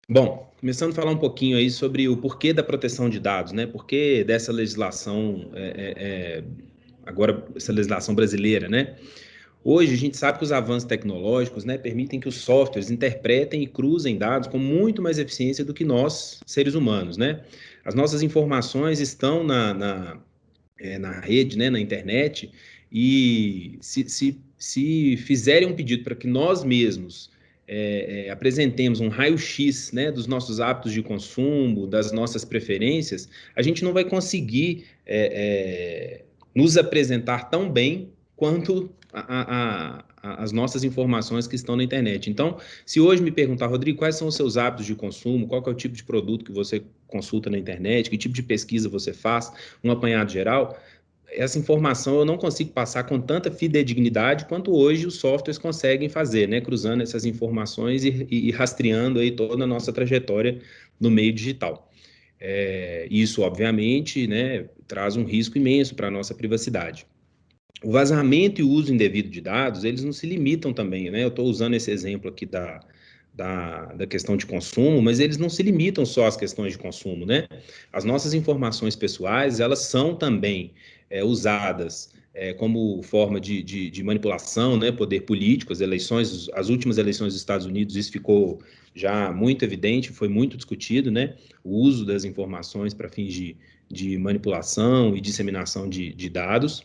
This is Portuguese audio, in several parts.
Bom, começando a falar um pouquinho aí sobre o porquê da proteção de dados, né? Porquê dessa legislação, agora essa legislação brasileira, né? Hoje a gente sabe que os avanços tecnológicos, né, permitem que os softwares interpretem e cruzem dados com muito mais eficiência do que nós, seres humanos, né? As nossas informações estão na rede, né, na internet, e se fizerem um pedido para que nós mesmos apresentemos um raio-x, né, dos nossos hábitos de consumo, das nossas preferências, a gente não vai conseguir nos apresentar tão bem quanto as nossas informações que estão na internet. Então, se hoje me perguntar, Rodrigo, quais são os seus hábitos de consumo, qual que é o tipo de produto que você consulta na internet, que tipo de pesquisa você faz, um apanhado geral, essa informação eu não consigo passar com tanta fidedignidade quanto hoje os softwares conseguem fazer, né? Cruzando essas informações e rastreando aí toda a nossa trajetória no meio digital. Isso, obviamente, né, traz um risco imenso para a nossa privacidade. O vazamento e o uso indevido de dados, eles não se limitam também, né? Eu estou usando esse exemplo aqui da questão de consumo, mas eles não se limitam só às questões de consumo, né? As nossas informações pessoais, elas são também usadas como forma de manipulação, né? Poder político, as eleições, as últimas eleições dos Estados Unidos, isso ficou já muito evidente, foi muito discutido, né? O uso das informações para fins de manipulação e disseminação de dados.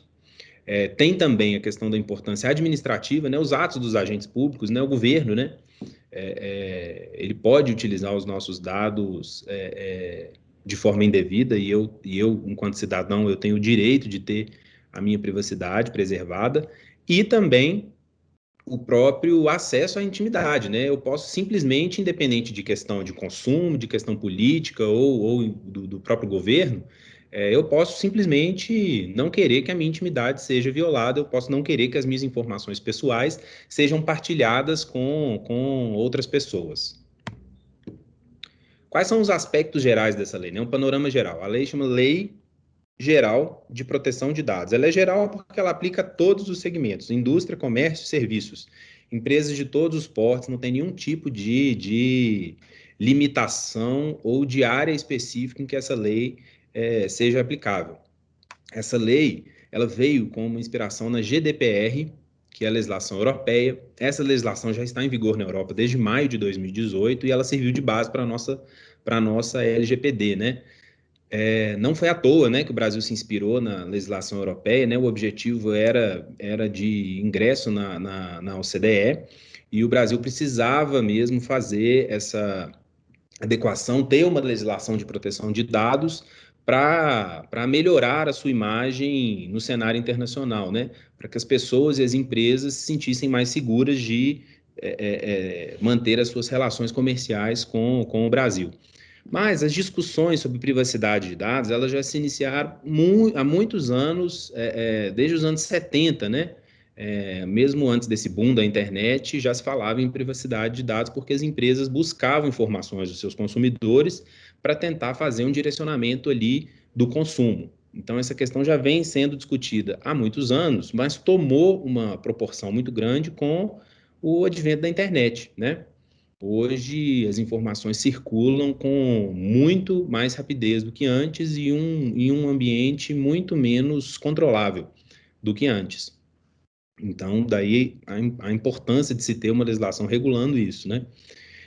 Tem também a questão da importância administrativa, né, os atos dos agentes públicos, né, o governo, né, ele pode utilizar os nossos dados de forma indevida e eu, enquanto cidadão, eu tenho o direito de ter a minha privacidade preservada e também o próprio acesso à intimidade, né? Eu posso simplesmente, independente de questão de consumo, de questão política ou do próprio governo, eu posso simplesmente não querer que a minha intimidade seja violada, eu posso não querer que as minhas informações pessoais sejam partilhadas com outras pessoas. Quais são os aspectos gerais dessa lei? Né? Um panorama geral. A lei chama Lei Geral de Proteção de Dados. Ela é geral porque ela aplica a todos os segmentos, indústria, comércio, serviços, empresas de todos os portos, não tem nenhum tipo de limitação ou de área específica em que essa lei seja aplicável. Essa lei, ela veio com uma inspiração na GDPR, que é a legislação europeia. Essa legislação já está em vigor na Europa desde maio de 2018 e ela serviu de base para a nossa LGPD, né? Não foi à toa, né, que o Brasil se inspirou na legislação europeia, né? O objetivo era de ingresso na OCDE e o Brasil precisava mesmo fazer essa adequação, ter uma legislação de proteção de dados para melhorar a sua imagem no cenário internacional, né? Para que as pessoas e as empresas se sentissem mais seguras de manter as suas relações comerciais com o Brasil. Mas as discussões sobre privacidade de dados, elas já se iniciaram há muitos anos, desde os anos 70, né? Mesmo antes desse boom da internet, já se falava em privacidade de dados, porque as empresas buscavam informações dos seus consumidores para tentar fazer um direcionamento ali do consumo. Então, essa questão já vem sendo discutida há muitos anos, mas tomou uma proporção muito grande com o advento da internet, né? Hoje as informações circulam com muito mais rapidez do que antes e em um ambiente muito menos controlável do que antes. Então, daí a importância de se ter uma legislação regulando isso, né?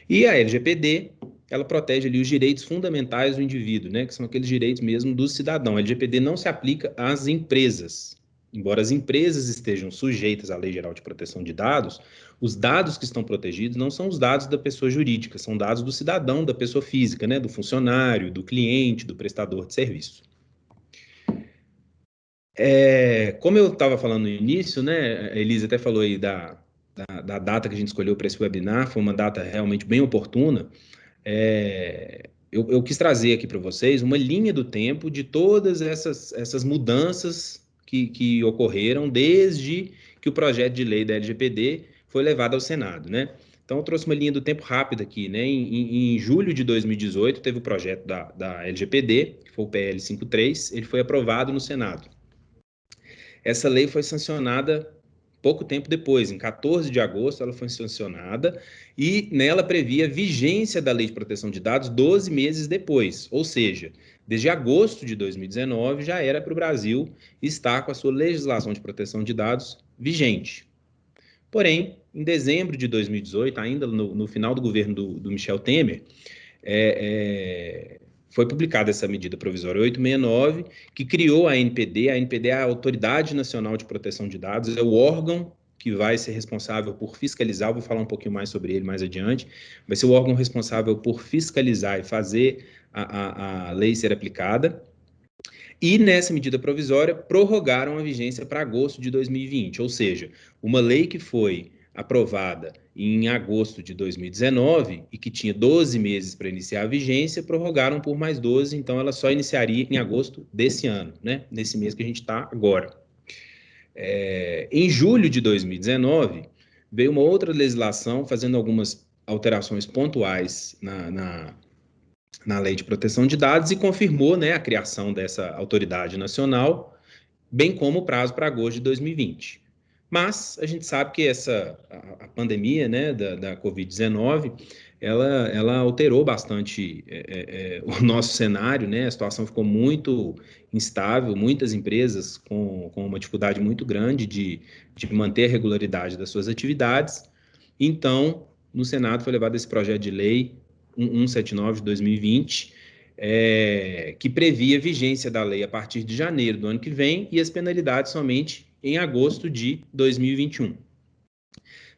E a LGPD, ela protege ali os direitos fundamentais do indivíduo, né? Que são aqueles direitos mesmo do cidadão. A LGPD não se aplica às empresas. Embora as empresas estejam sujeitas à Lei Geral de Proteção de Dados, os dados que estão protegidos não são os dados da pessoa jurídica, são dados do cidadão, da pessoa física, né? Do funcionário, do cliente, do prestador de serviço. Como eu estava falando no início, né? A Elisa até falou aí da data que a gente escolheu para esse webinar, foi uma data realmente bem oportuna. Eu quis trazer aqui para vocês uma linha do tempo de todas essas mudanças que ocorreram desde que o projeto de lei da LGPD foi levado ao Senado, né? Então, eu trouxe uma linha do tempo rápida aqui, né? Em julho de 2018, teve o projeto da LGPD, que foi o PL 53, ele foi aprovado no Senado. Essa lei foi sancionada pouco tempo depois, em 14 de agosto, ela foi sancionada e nela previa vigência da Lei de Proteção de Dados 12 meses depois, ou seja, desde agosto de 2019 já era para o Brasil estar com a sua legislação de proteção de dados vigente. Porém, em dezembro de 2018, ainda no final do governo do Michel Temer, foi publicada essa medida provisória 869, que criou a ANPD. A ANPD é a Autoridade Nacional de Proteção de Dados, é o órgão que vai ser responsável por fiscalizar, vou falar um pouquinho mais sobre ele mais adiante, vai ser o órgão responsável por fiscalizar e fazer a lei ser aplicada. E nessa medida provisória, prorrogaram a vigência para agosto de 2020, ou seja, uma lei que foi aprovada em agosto de 2019 e que tinha 12 meses para iniciar a vigência, prorrogaram por mais 12, então ela só iniciaria em agosto desse ano, né? Nesse mês que a gente está agora. Em julho de 2019, veio uma outra legislação fazendo algumas alterações pontuais na Lei de Proteção de Dados e confirmou, né, a criação dessa autoridade nacional, bem como o prazo para agosto de 2020. Mas a gente sabe que a pandemia, né, da Covid-19, ela alterou bastante o nosso cenário, né? A situação ficou muito instável, muitas empresas com uma dificuldade muito grande de manter a regularidade das suas atividades. Então, no Senado foi levado esse projeto de lei 179 de 2020, que previa a vigência da lei a partir de janeiro do ano que vem e as penalidades somente em agosto de 2021.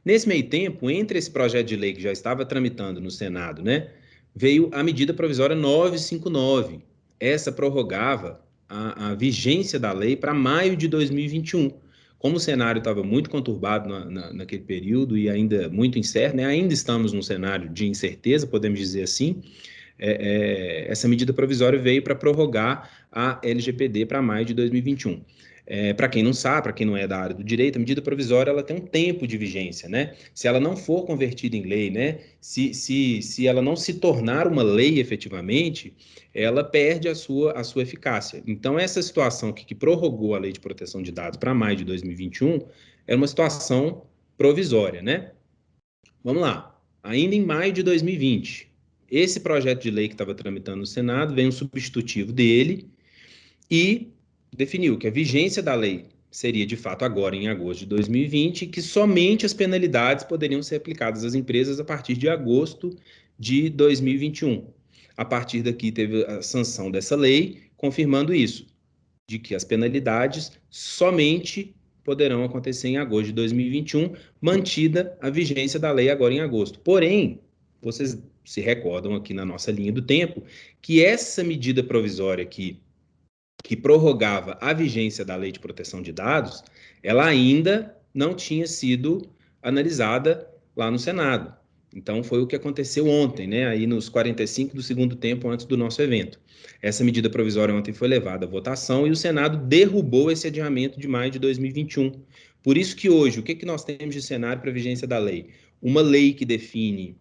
Nesse meio tempo, entre esse projeto de lei que já estava tramitando no Senado, né, veio a medida provisória 959. Essa prorrogava a vigência da lei para maio de 2021. Como o cenário estava muito conturbado naquele período e ainda muito incerto, né, ainda estamos num cenário de incerteza, podemos dizer assim, essa medida provisória veio para prorrogar a LGPD para maio de 2021. Para quem não sabe, para quem não é da área do direito, a medida provisória ela tem um tempo de vigência, né? Se ela não for convertida em lei, né? Se ela não se tornar uma lei efetivamente, ela perde a sua eficácia. Então, essa situação que prorrogou a Lei de Proteção de Dados para maio de 2021 é uma situação provisória, né? Vamos lá. Ainda em maio de 2020, esse projeto de lei que estava tramitando no Senado veio um substitutivo dele e definiu que a vigência da lei seria de fato agora em agosto de 2020 e que somente as penalidades poderiam ser aplicadas às empresas a partir de agosto de 2021. A partir daqui teve a sanção dessa lei, confirmando isso, de que as penalidades somente poderão acontecer em agosto de 2021, mantida a vigência da lei agora em agosto. Porém, vocês se recordam aqui na nossa linha do tempo que essa medida provisória aqui, que prorrogava a vigência da Lei de Proteção de Dados, ela ainda não tinha sido analisada lá no Senado. Então, foi o que aconteceu ontem, né? Aí nos 45 do segundo tempo antes do nosso evento. Essa medida provisória ontem foi levada à votação e o Senado derrubou esse adiamento de maio de 2021. Por isso que hoje, o que nós temos de cenário para a vigência da lei? Uma lei que define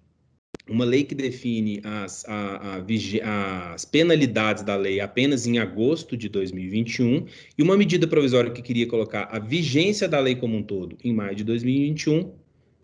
as penalidades da lei apenas em agosto de 2021 e uma medida provisória que queria colocar a vigência da lei como um todo em maio de 2021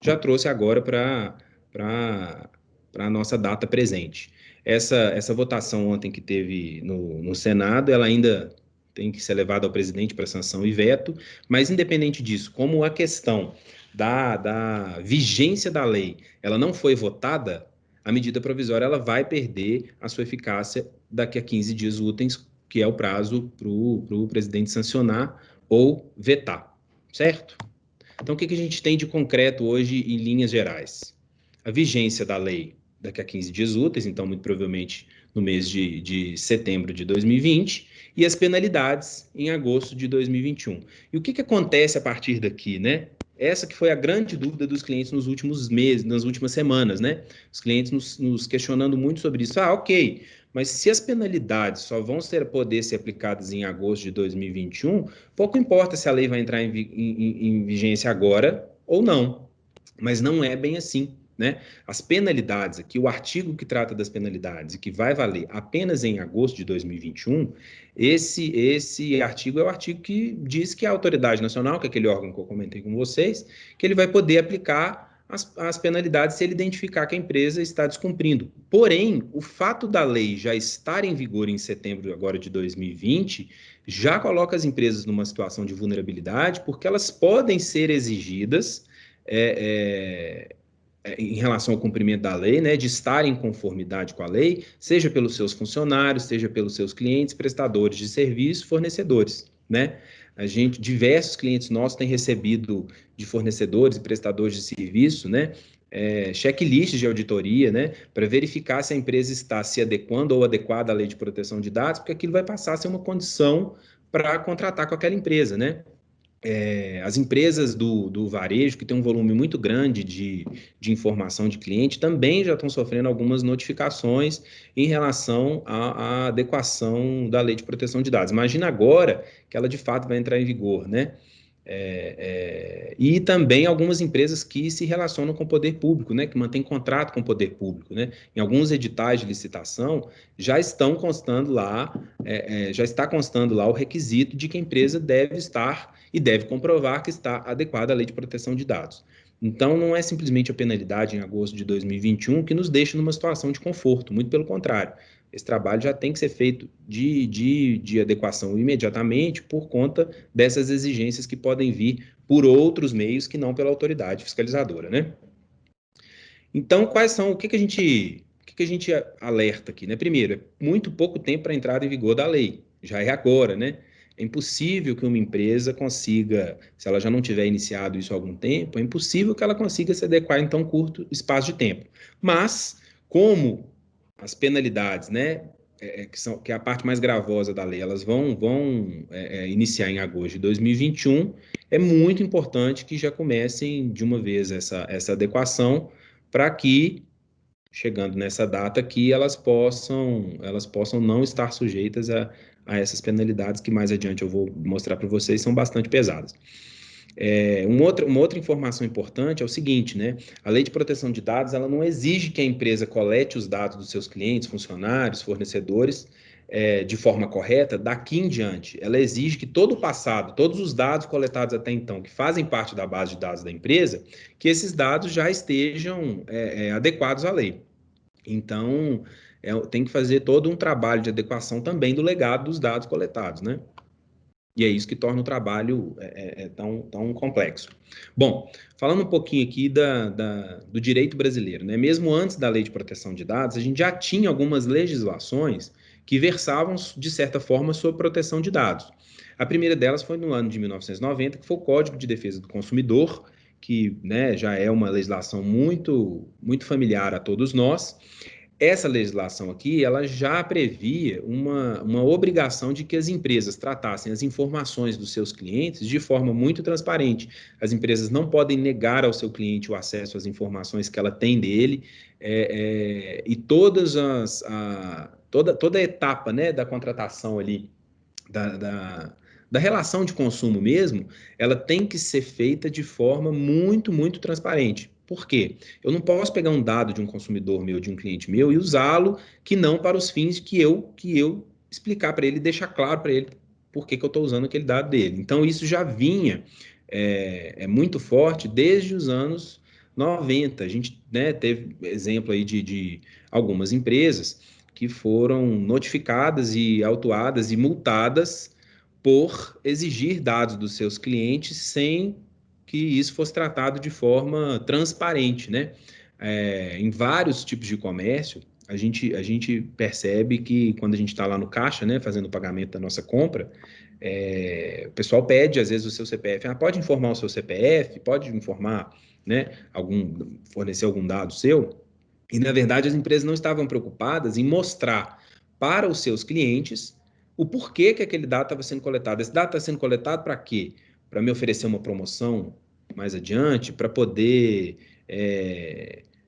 já trouxe agora para a nossa data presente. Essa votação ontem que teve no Senado, ela ainda tem que ser levada ao presidente para sanção e veto, mas independente disso, como a questão da vigência da lei ela não foi votada, a medida provisória ela vai perder a sua eficácia daqui a 15 dias úteis, que é o prazo para o presidente sancionar ou vetar, certo? Então, o que a gente tem de concreto hoje em linhas gerais? A vigência da lei daqui a 15 dias úteis, então, muito provavelmente no mês de setembro de 2020, e as penalidades em agosto de 2021. E o que acontece a partir daqui, né? Essa que foi a grande dúvida dos clientes nos últimos meses, nas últimas semanas, né? Os clientes nos questionando muito sobre isso. Ah, ok, mas se as penalidades só vão poder ser aplicadas em agosto de 2021, pouco importa se a lei vai entrar em vigência agora ou não. Mas não é bem assim, né? As penalidades aqui, o artigo que trata das penalidades e que vai valer apenas em agosto de 2021, esse artigo é o artigo que diz que a autoridade nacional, que é aquele órgão que eu comentei com vocês, que ele vai poder aplicar as penalidades se ele identificar que a empresa está descumprindo. Porém, o fato da lei já estar em vigor em setembro agora de 2020 já coloca as empresas numa situação de vulnerabilidade, porque elas podem ser exigidas em relação ao cumprimento da lei, né, de estar em conformidade com a lei, seja pelos seus funcionários, seja pelos seus clientes, prestadores de serviço, fornecedores, né? Diversos clientes nossos têm recebido de fornecedores e prestadores de serviço, né, checklists de auditoria, né, para verificar se a empresa está se adequando ou adequada à lei de proteção de dados, porque aquilo vai passar a ser uma condição para contratar com aquela empresa, né? As empresas do varejo, que tem um volume muito grande de informação de cliente, também já estão sofrendo algumas notificações em relação à adequação da lei de proteção de dados. Imagina agora que ela de fato vai entrar em vigor, né? E também algumas empresas que se relacionam com o poder público, né, que mantêm contrato com o poder público, né, em alguns editais de licitação já estão constando lá, já está constando lá o requisito de que a empresa deve estar e deve comprovar que está adequada à lei de proteção de dados. Então, não é simplesmente a penalidade em agosto de 2021 que nos deixa numa situação de conforto, muito pelo contrário. Esse trabalho já tem que ser feito de adequação imediatamente por conta dessas exigências que podem vir por outros meios que não pela autoridade fiscalizadora, né? Então, o que a gente alerta aqui, né? Primeiro, é muito pouco tempo para a entrada em vigor da lei, já é agora, né? É impossível que uma empresa consiga, se ela já não tiver iniciado isso há algum tempo, é impossível que ela consiga se adequar em tão curto espaço de tempo. Mas, como as penalidades, né, que é a parte mais gravosa da lei, elas vão iniciar em agosto de 2021, é muito importante que já comecem de uma vez essa adequação para que, chegando nessa data aqui, elas possam não estar sujeitas a essas penalidades que mais adiante eu vou mostrar para vocês, são bastante pesadas. Uma outra informação importante é o seguinte, né? A lei de proteção de dados, ela não exige que a empresa colete os dados dos seus clientes, funcionários, fornecedores, de forma correta daqui em diante. Ela exige que todo o passado, todos os dados coletados até então, que fazem parte da base de dados da empresa, que esses dados já estejam adequados à lei. Então, tem que fazer todo um trabalho de adequação também do legado dos dados coletados, né? E é isso que torna o trabalho tão complexo. Bom, falando um pouquinho aqui do direito brasileiro, né? Mesmo antes da Lei de Proteção de Dados, a gente já tinha algumas legislações que versavam, de certa forma, sobre proteção de dados. A primeira delas foi no ano de 1990, que foi o Código de Defesa do Consumidor, que, né, já é uma legislação muito, muito familiar a todos nós. Essa legislação aqui, ela já previa uma obrigação de que as empresas tratassem as informações dos seus clientes de forma muito transparente. As empresas não podem negar ao seu cliente o acesso às informações que ela tem dele, e toda a etapa, né, da contratação ali, da relação de consumo mesmo, ela tem que ser feita de forma muito, muito transparente. Por quê? Eu não posso pegar um dado de um consumidor meu, de um cliente meu, e usá-lo que não para os fins que eu explicar para ele, deixar claro para ele por que eu estou usando aquele dado dele. Então, isso já vinha muito forte desde os anos 90. A gente, né, teve exemplo aí de algumas empresas que foram notificadas e autuadas e multadas por exigir dados dos seus clientes sem que isso fosse tratado de forma transparente, né? Em vários tipos de comércio, a gente percebe que quando a gente está lá no caixa, né, fazendo o pagamento da nossa compra, o pessoal pede, às vezes, o seu CPF. Pode informar o seu CPF, pode informar, né, fornecer algum dado seu. E, na verdade, as empresas não estavam preocupadas em mostrar para os seus clientes o porquê que aquele dado estava sendo coletado. Esse dado está sendo coletado para quê? Para me oferecer uma promoção mais adiante, para poder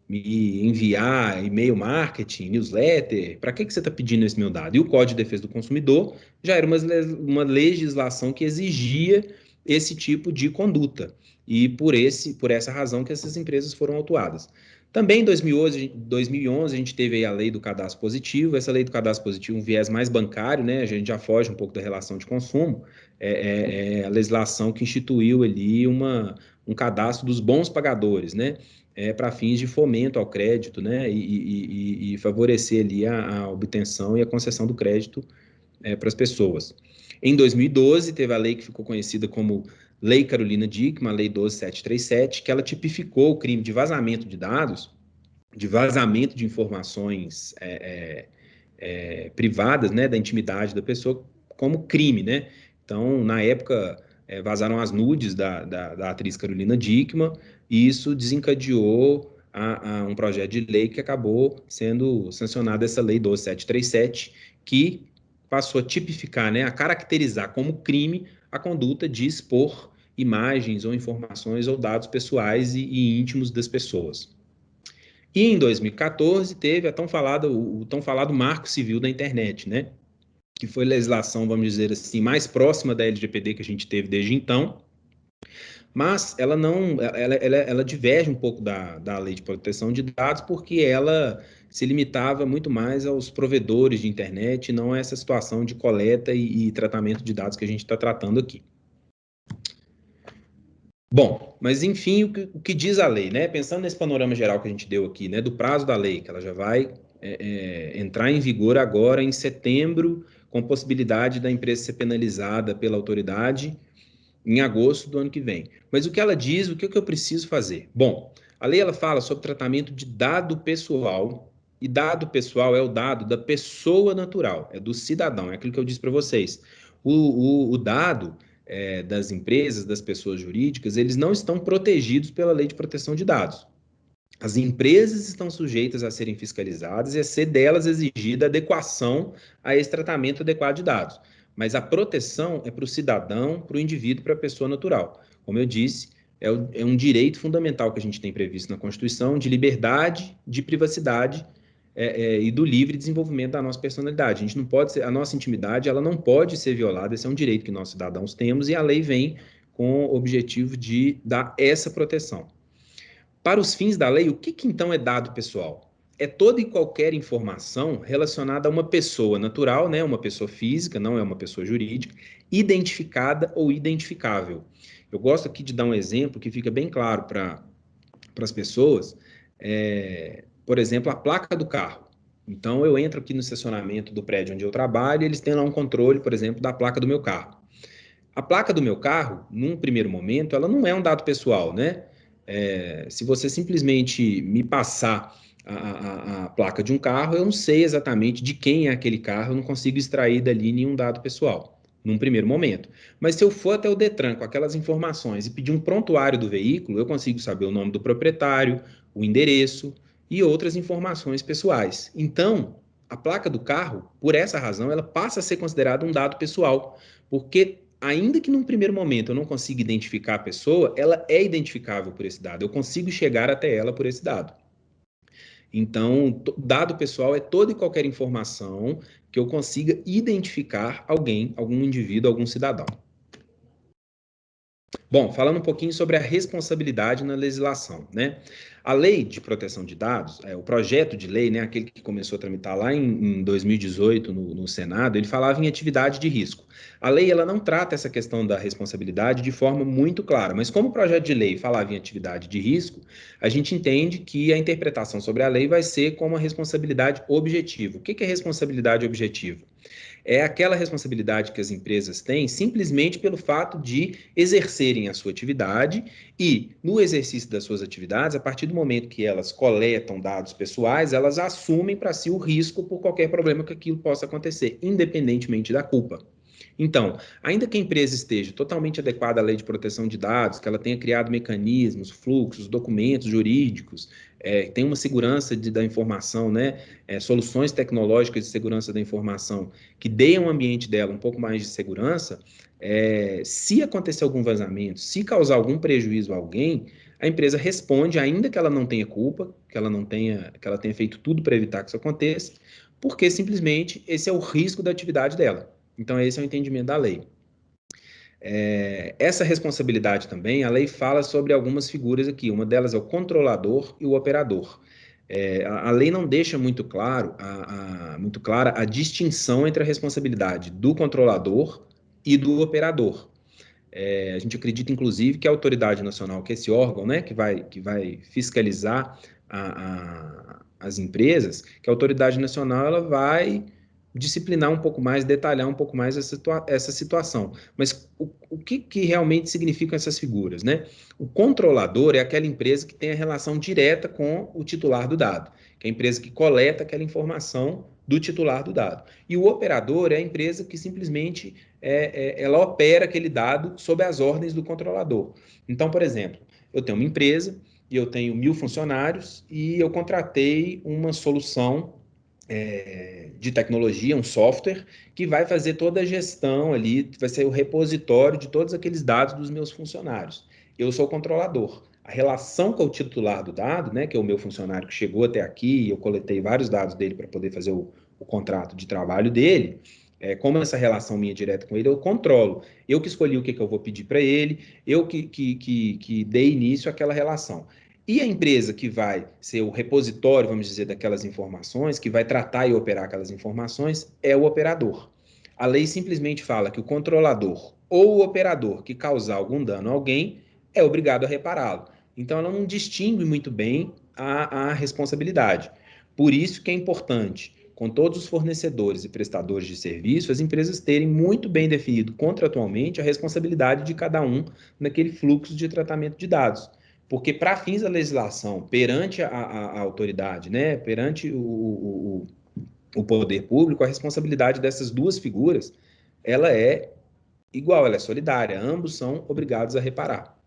me enviar e-mail marketing, newsletter. Para que você está pedindo esse meu dado? E o Código de Defesa do Consumidor já era uma legislação que exigia esse tipo de conduta. E por essa razão que essas empresas foram autuadas. Também em 2011 a gente teve aí a lei do cadastro positivo. Essa lei do cadastro positivo, um viés mais bancário, né? A gente já foge um pouco da relação de consumo. É a legislação que instituiu ali um cadastro dos bons pagadores, né? Para fins de fomento ao crédito, né? E favorecer ali a obtenção e a concessão do crédito para as pessoas. Em 2012, teve a lei que ficou conhecida como Lei Carolina Dickmann, a Lei 12.737, que ela tipificou o crime de vazamento de dados, de vazamento de informações privadas, né, da intimidade da pessoa, como crime, né? Então, na época, vazaram as nudes da atriz Carolina Dickmann, e isso desencadeou a um projeto de lei que acabou sendo sancionada, essa Lei 12.737, que passou a tipificar, né, a caracterizar como crime a conduta de expor imagens ou informações ou dados pessoais e íntimos das pessoas. E em 2014 teve o tão falado Marco Civil da Internet, né? Que foi a legislação, vamos dizer assim, mais próxima da LGPD que a gente teve desde então, mas ela não, ela diverge um pouco da lei de proteção de dados, porque ela se limitava muito mais aos provedores de internet, não a essa situação de coleta e tratamento de dados que a gente está tratando aqui. Bom, mas enfim, o que diz a lei, né? Pensando nesse panorama geral que a gente deu aqui, né, do prazo da lei, que ela já vai entrar em vigor agora em setembro, com possibilidade da empresa ser penalizada pela autoridade em agosto do ano que vem. Mas o que ela diz, o que eu preciso fazer? Bom, a lei ela fala sobre tratamento de dado pessoal, e dado pessoal é o dado da pessoa natural, é do cidadão, é aquilo que eu disse para vocês. O dado das empresas, das pessoas jurídicas, eles não estão protegidos pela lei de proteção de dados. As empresas estão sujeitas a serem fiscalizadas e a ser delas exigida adequação a esse tratamento adequado de dados. Mas a proteção é para o cidadão, para o indivíduo, para a pessoa natural. Como eu disse, é um direito fundamental que a gente tem previsto na Constituição de liberdade, de privacidade e do livre desenvolvimento da nossa personalidade. A gente não pode ser, a nossa intimidade, ela não pode ser violada. Esse é um direito que nós cidadãos temos e a lei vem com o objetivo de dar essa proteção. Para os fins da lei, o que então é dado pessoal? É toda e qualquer informação relacionada a uma pessoa natural, né, uma pessoa física, não é uma pessoa jurídica, identificada ou identificável. Eu gosto aqui de dar um exemplo que fica bem claro para as pessoas. Por exemplo, a placa do carro. Então, eu entro aqui no estacionamento do prédio onde eu trabalho e eles têm lá um controle, por exemplo, da placa do meu carro. A placa do meu carro, num primeiro momento, ela não é um dado pessoal, né? Se você simplesmente me passar a placa de um carro, eu não sei exatamente de quem é aquele carro, eu não consigo extrair dali nenhum dado pessoal, num primeiro momento. Mas se eu for até o Detran com aquelas informações e pedir um prontuário do veículo, eu consigo saber o nome do proprietário, o endereço e outras informações pessoais. Então, a placa do carro, por essa razão, ela passa a ser considerada um dado pessoal, porque ainda que num primeiro momento eu não consiga identificar a pessoa, ela é identificável por esse dado. Eu consigo chegar até ela por esse dado. Então, dado pessoal é toda e qualquer informação que eu consiga identificar alguém, algum indivíduo, algum cidadão. Bom, falando um pouquinho sobre a responsabilidade na legislação, né? A lei de proteção de dados, o projeto de lei, né, aquele que começou a tramitar lá em 2018 no Senado, ele falava em atividade de risco. A lei ela não trata essa questão da responsabilidade de forma muito clara, mas como o projeto de lei falava em atividade de risco, a gente entende que a interpretação sobre a lei vai ser como a responsabilidade objetiva. O que é responsabilidade objetiva? É aquela responsabilidade que as empresas têm simplesmente pelo fato de exercerem a sua atividade e, no exercício das suas atividades, a partir do momento que elas coletam dados pessoais, elas assumem para si o risco por qualquer problema que aquilo possa acontecer, independentemente da culpa. Então, ainda que a empresa esteja totalmente adequada à lei de proteção de dados, que ela tenha criado mecanismos, fluxos, documentos jurídicos, tem uma segurança da informação, né? Soluções tecnológicas de segurança da informação que deem ao ambiente dela um pouco mais de segurança, se acontecer algum vazamento, se causar algum prejuízo a alguém, a empresa responde, ainda que ela não tenha culpa, que ela tenha feito tudo para evitar que isso aconteça, porque simplesmente esse é o risco da atividade dela. Então, esse é o entendimento da lei. Essa responsabilidade também, a lei fala sobre algumas figuras aqui. Uma delas é o controlador e o operador. A lei não deixa muito claro, muito clara a distinção entre a responsabilidade do controlador e do operador. A gente acredita, inclusive, que a autoridade nacional, que é esse órgão, né, que vai fiscalizar as empresas, que a autoridade nacional ela vai disciplinar um pouco mais, detalhar um pouco mais essa situação. Mas o que realmente significam essas figuras, né? O controlador é aquela empresa que tem a relação direta com o titular do dado, que é a empresa que coleta aquela informação do titular do dado. E o operador é a empresa que simplesmente ela opera aquele dado sob as ordens do controlador. Então, por exemplo, eu tenho uma empresa e eu tenho 1.000 funcionários e eu contratei uma solução de tecnologia, um software, que vai fazer toda a gestão ali, vai ser o repositório de todos aqueles dados dos meus funcionários. Eu sou o controlador. A relação com o titular do dado, né, que é o meu funcionário que chegou até aqui, eu coletei vários dados dele para poder fazer o contrato de trabalho dele, como essa relação minha direta com ele, eu controlo. Eu que escolhi o que eu vou pedir para ele, eu que dei início àquela relação. E a empresa que vai ser o repositório, vamos dizer, daquelas informações, que vai tratar e operar aquelas informações, é o operador. A lei simplesmente fala que o controlador ou o operador que causar algum dano a alguém é obrigado a repará-lo. Então, ela não distingue muito bem a responsabilidade. Por isso que é importante, com todos os fornecedores e prestadores de serviço, as empresas terem muito bem definido contratualmente a responsabilidade de cada um naquele fluxo de tratamento de dados. Porque, para fins da legislação, perante a autoridade, né, perante o poder público, a responsabilidade dessas duas figuras, ela é igual, ela é solidária, ambos são obrigados a reparar.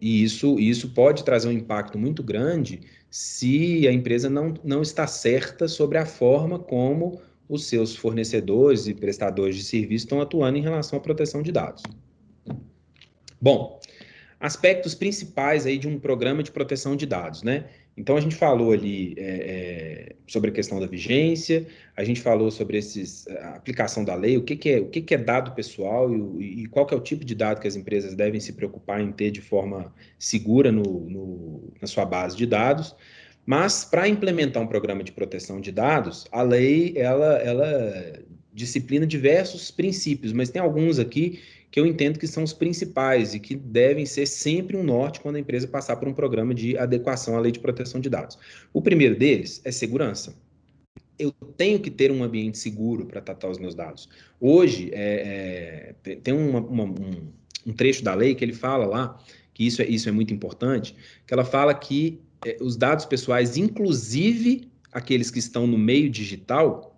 E isso pode trazer um impacto muito grande se a empresa não está certa sobre a forma como os seus fornecedores e prestadores de serviço estão atuando em relação à proteção de dados. Bom, aspectos principais aí de um programa de proteção de dados, né? Então, a gente falou ali sobre a questão da vigência, a gente falou sobre a aplicação da lei, o que é dado pessoal e qual que é o tipo de dado que as empresas devem se preocupar em ter de forma segura na sua base de dados. Mas, para implementar um programa de proteção de dados, a lei, ela disciplina diversos princípios, mas tem alguns aqui que eu entendo que são os principais e que devem ser sempre um norte quando a empresa passar por um programa de adequação à lei de proteção de dados. O primeiro deles é segurança. Eu tenho que ter um ambiente seguro para tratar os meus dados. Hoje, tem um trecho da lei que ele fala lá, que isso é muito importante, que ela fala que os dados pessoais, inclusive aqueles que estão no meio digital,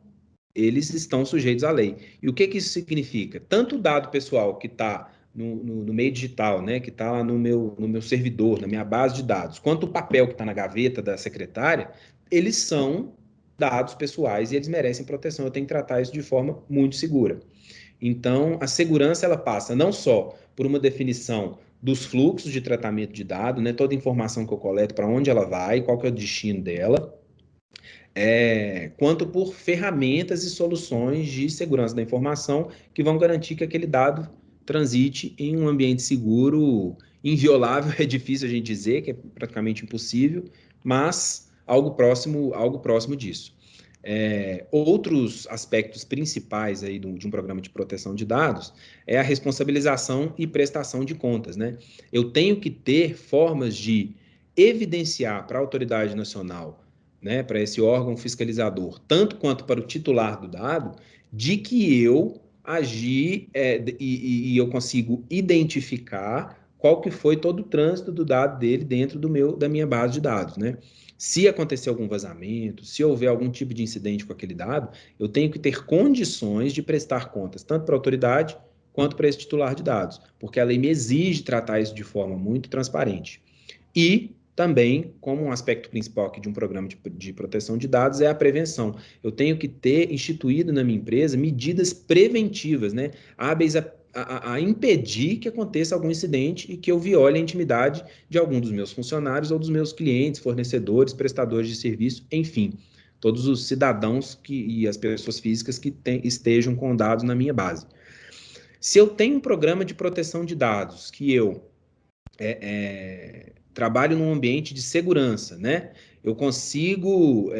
eles estão sujeitos à lei. E o que isso significa? Tanto o dado pessoal que está no meio digital, né, que está lá no meu servidor, na minha base de dados, quanto o papel que está na gaveta da secretária, eles são dados pessoais e eles merecem proteção. Eu tenho que tratar isso de forma muito segura. Então, a segurança ela passa não só por uma definição dos fluxos de tratamento de dados, né, toda a informação que eu coleto, para onde ela vai, qual que é o destino dela, quanto por ferramentas e soluções de segurança da informação que vão garantir que aquele dado transite em um ambiente seguro, inviolável, é difícil a gente dizer, que é praticamente impossível, mas algo próximo disso. Outros aspectos principais aí de um programa de proteção de dados é a responsabilização e prestação de contas, né? Eu tenho que ter formas de evidenciar para a autoridade nacional, né, para esse órgão fiscalizador, tanto quanto para o titular do dado, de que eu agi e eu consigo identificar qual que foi todo o trânsito do dado dele dentro da minha base de dados, né? Se acontecer algum vazamento, se houver algum tipo de incidente com aquele dado, eu tenho que ter condições de prestar contas, tanto para a autoridade quanto para esse titular de dados, porque a lei me exige tratar isso de forma muito transparente. E também, como um aspecto principal aqui de um programa de proteção de dados, é a prevenção. Eu tenho que ter instituído na minha empresa medidas preventivas, né? Hábeis a impedir que aconteça algum incidente e que eu viole a intimidade de algum dos meus funcionários ou dos meus clientes, fornecedores, prestadores de serviço, enfim, todos os cidadãos e as pessoas físicas que estejam com dados na minha base. Se eu tenho um programa de proteção de dados que eu trabalho num ambiente de segurança, né? Eu consigo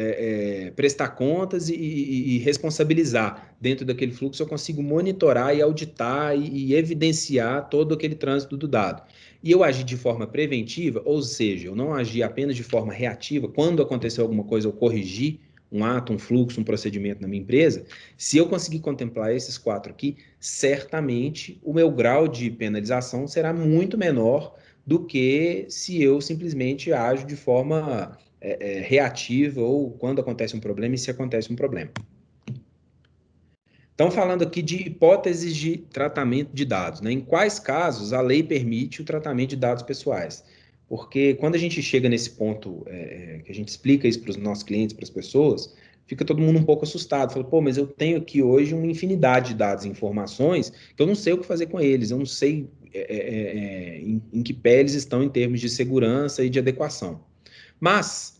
prestar contas e responsabilizar dentro daquele fluxo, eu consigo monitorar e auditar e evidenciar todo aquele trânsito do dado. E eu agir de forma preventiva, ou seja, eu não agir apenas de forma reativa, quando aconteceu alguma coisa, eu corrigir um ato, um fluxo, um procedimento na minha empresa. Se eu conseguir contemplar esses 4 aqui, certamente o meu grau de penalização será muito menor do que se eu simplesmente ajo de forma reativa ou quando acontece um problema e se acontece um problema. Estão falando aqui de hipóteses de tratamento de dados, né? Em quais casos a lei permite o tratamento de dados pessoais? Porque quando a gente chega nesse ponto, que a gente explica isso para os nossos clientes, para as pessoas, fica todo mundo um pouco assustado. Fala, pô, mas eu tenho aqui hoje uma infinidade de dados e informações que eu não sei o que fazer com eles, eu não sei em que pé eles estão em termos de segurança e de adequação. Mas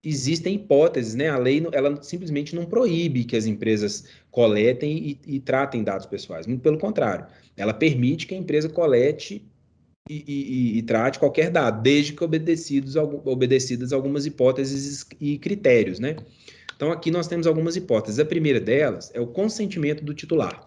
existem hipóteses, né? A lei ela simplesmente não proíbe que as empresas coletem e tratem dados pessoais. Muito pelo contrário, ela permite que a empresa colete e trate qualquer dado, desde que obedecidas algumas hipóteses e critérios, né? Então, aqui nós temos algumas hipóteses. A primeira delas é o consentimento do titular.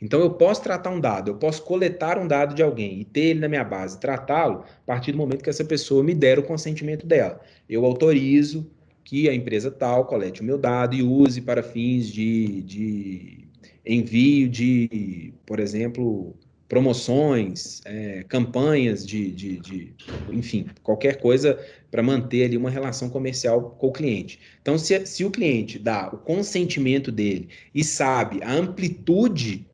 Então, eu posso tratar um dado, eu posso coletar um dado de alguém e ter ele na minha base, tratá-lo a partir do momento que essa pessoa me der o consentimento dela. Eu autorizo que a empresa tal colete o meu dado e use para fins de envio de, por exemplo, promoções, campanhas enfim, qualquer coisa para manter ali uma relação comercial com o cliente. Então, se o cliente dá o consentimento dele e sabe a amplitude